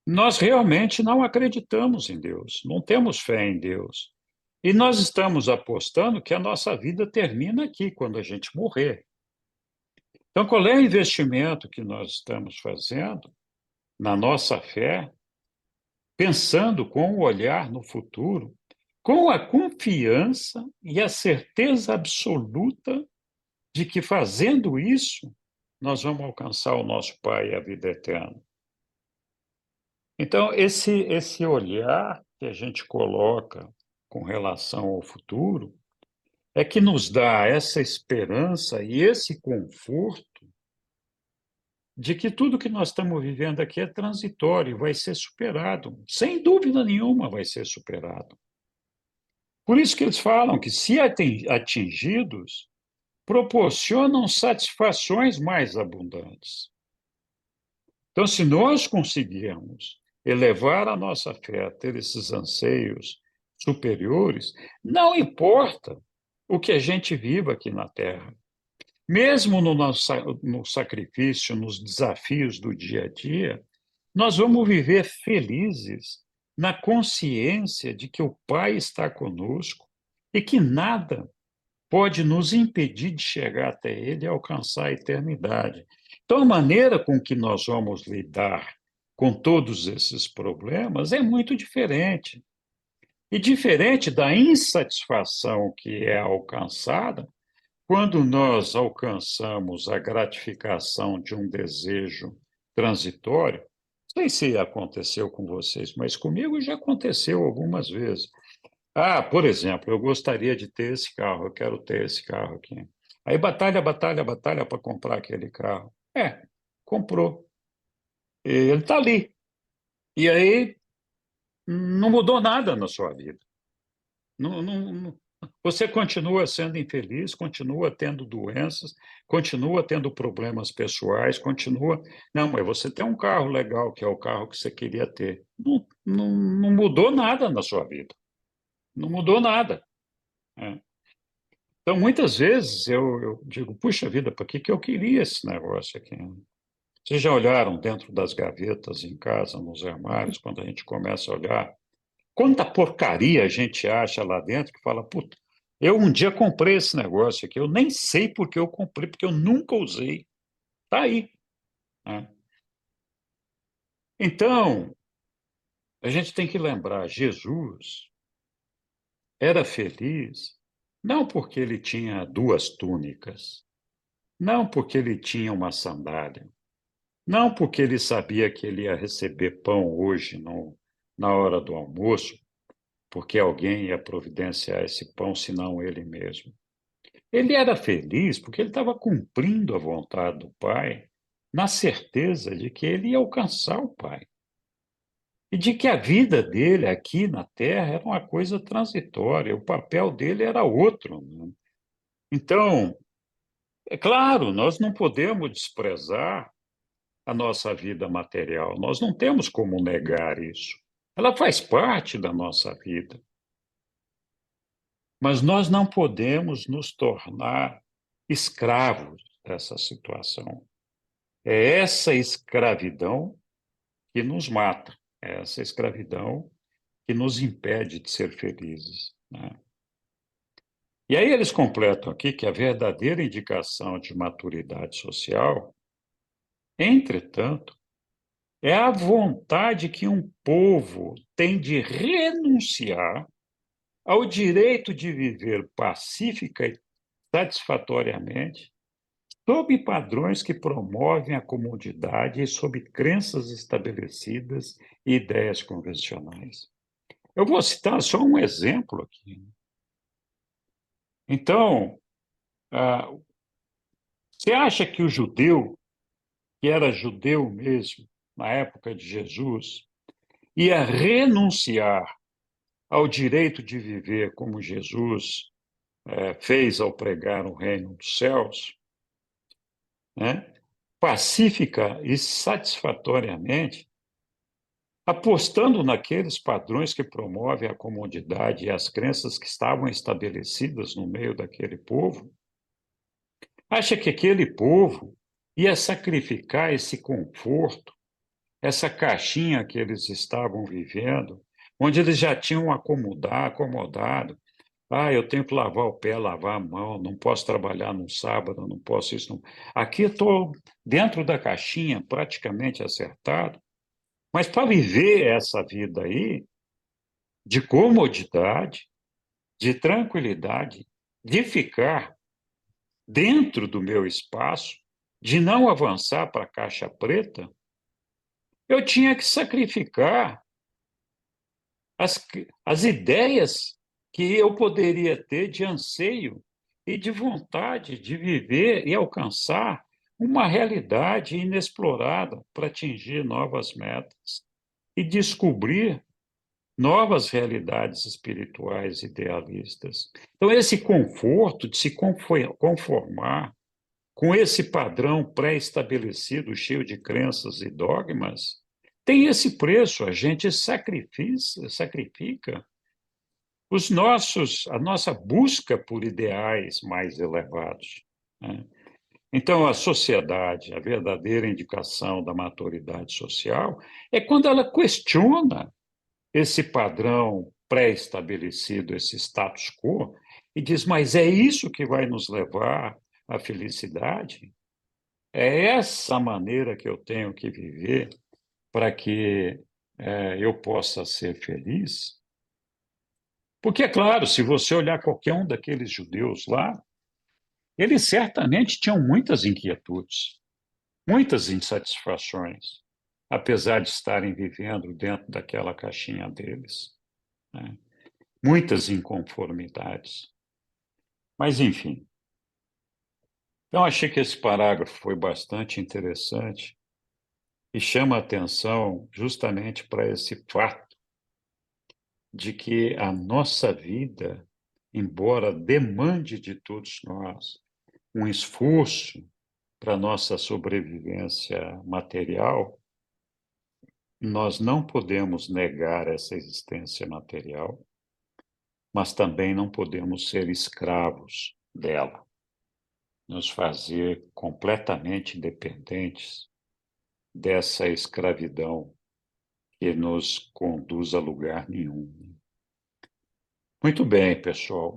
nós realmente não acreditamos em Deus, não temos fé em Deus. E nós estamos apostando que a nossa vida termina aqui, quando a gente morrer. Então, qual é o investimento que nós estamos fazendo na nossa fé, pensando com o olhar no futuro, com a confiança e a certeza absoluta de que, fazendo isso, nós vamos alcançar o nosso Pai e a vida eterna? Então, esse olhar que a gente coloca com relação ao futuro é que nos dá essa esperança e esse conforto de que tudo que nós estamos vivendo aqui é transitório, vai ser superado. Sem dúvida nenhuma vai ser superado. Por isso que eles falam que, se atingidos, proporcionam satisfações mais abundantes. Então, se nós conseguirmos elevar a nossa fé a ter esses anseios superiores, não importa o que a gente viva aqui na Terra. Mesmo no sacrifício, nos desafios do dia a dia, nós vamos viver felizes na consciência de que o Pai está conosco e que nada pode nos impedir de chegar até Ele e alcançar a eternidade. Então, a maneira com que nós vamos lidar com todos esses problemas é muito diferente. E diferente da insatisfação que é alcançada quando nós alcançamos a gratificação de um desejo transitório. Não sei se aconteceu com vocês, mas comigo já aconteceu algumas vezes. Por exemplo, eu gostaria de ter esse carro, eu quero ter esse carro aqui. Aí batalha para comprar aquele carro. Comprou. Ele está ali. E aí não mudou nada na sua vida. Você continua sendo infeliz, continua tendo doenças, continua tendo problemas pessoais, continua. Não, mas você tem um carro legal, que é o carro que você queria ter. Não mudou nada na sua vida. Não mudou nada. Então, muitas vezes eu digo, puxa vida, por que eu queria esse negócio aqui? Vocês já olharam dentro das gavetas em casa, nos armários, quando a gente começa a olhar? Quanta porcaria a gente acha lá dentro que fala, puta, eu um dia comprei esse negócio aqui, eu nem sei por que eu comprei, porque eu nunca usei. Está aí. Então, A gente tem que lembrar, Jesus era feliz não porque ele tinha 2 túnicas, não porque ele tinha uma sandália, não porque ele sabia que ele ia receber pão hoje na hora do almoço, porque alguém ia providenciar esse pão, senão ele mesmo. Ele era feliz porque ele estava cumprindo a vontade do Pai, na certeza de que ele ia alcançar o Pai. E de que a vida dele aqui na Terra era uma coisa transitória, o papel dele era outro, né? Então, é claro, nós não podemos desprezar a nossa vida material, nós não temos como negar isso. Ela faz parte da nossa vida. Mas nós não podemos nos tornar escravos dessa situação. É essa escravidão que nos mata, é essa escravidão que nos impede de ser felizes, né? E aí eles completam aqui que a verdadeira indicação de maturidade social, entretanto, é a vontade que um povo tem de renunciar ao direito de viver pacífica e satisfatoriamente, sob padrões que promovem a comodidade e sob crenças estabelecidas e ideias convencionais. Eu vou citar só um exemplo aqui. Então, você acha que o judeu, que era judeu mesmo, na época de Jesus, ia renunciar ao direito de viver como Jesus fez ao pregar o reino dos céus, né? Pacífica e satisfatoriamente, apostando naqueles padrões que promovem a comodidade e as crenças que estavam estabelecidas no meio daquele povo? Acha que aquele povo ia sacrificar esse conforto, essa caixinha que eles estavam vivendo, onde eles já tinham acomodado? Ah, eu tenho que lavar o pé, lavar a mão, não posso trabalhar no sábado, não posso isso. Não. Aqui eu estou dentro da caixinha, praticamente acertado, mas para viver essa vida aí, de comodidade, de tranquilidade, de ficar dentro do meu espaço, de não avançar para a caixa preta, eu tinha que sacrificar as ideias que eu poderia ter de anseio e de vontade de viver e alcançar uma realidade inexplorada para atingir novas metas e descobrir novas realidades espirituais idealistas. Então, esse conforto de se conformar com esse padrão pré-estabelecido, cheio de crenças e dogmas, tem esse preço. A gente sacrifica a nossa busca por ideais mais elevados, né? Então, a sociedade, a verdadeira indicação da maturidade social é quando ela questiona esse padrão pré-estabelecido, esse status quo, e diz: mas é isso que vai nos levar à felicidade? É essa maneira que eu tenho que viver para que eu possa ser feliz? Porque, é claro, se você olhar qualquer um daqueles judeus lá, eles certamente tinham muitas inquietudes, muitas insatisfações, apesar de estarem vivendo dentro daquela caixinha deles, né? Muitas inconformidades. Mas, enfim. Então, achei que esse parágrafo foi bastante interessante e chama a atenção justamente para esse fato de que a nossa vida, embora demande de todos nós um esforço para a nossa sobrevivência material, nós não podemos negar essa existência material, mas também não podemos ser escravos dela, nos fazer completamente dependentes dessa escravidão que nos conduz a lugar nenhum. Muito bem, pessoal.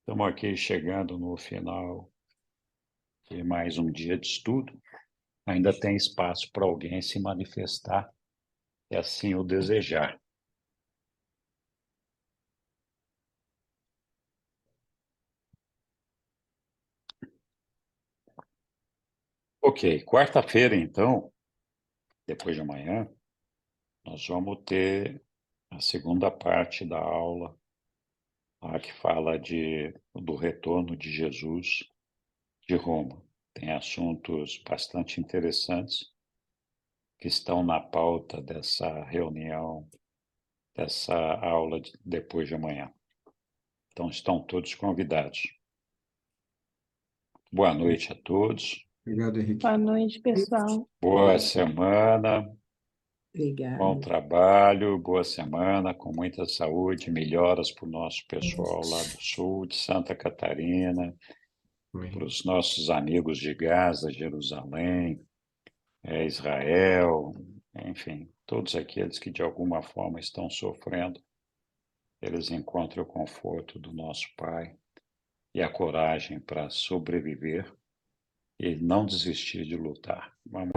Estamos aqui chegando no final de mais um dia de estudo. Ainda tem espaço para alguém se manifestar, se assim o desejar. Ok, quarta-feira, então, depois de amanhã, nós vamos ter a segunda parte da aula, lá que fala do retorno de Jesus de Roma. Tem assuntos bastante interessantes que estão na pauta dessa reunião, dessa aula depois de amanhã. Então, estão todos convidados. Boa noite a todos. Obrigado, Henrique. Boa noite, pessoal. Boa semana, bom Obrigada. trabalho, boa semana, com muita saúde, melhoras para o nosso pessoal lá do sul, de Santa Catarina, Amém. para os nossos amigos de Gaza, Jerusalém, Israel, enfim, todos aqueles que de alguma forma estão sofrendo, eles encontrem o conforto do nosso Pai e a coragem para sobreviver e não desistir de lutar. Vamos.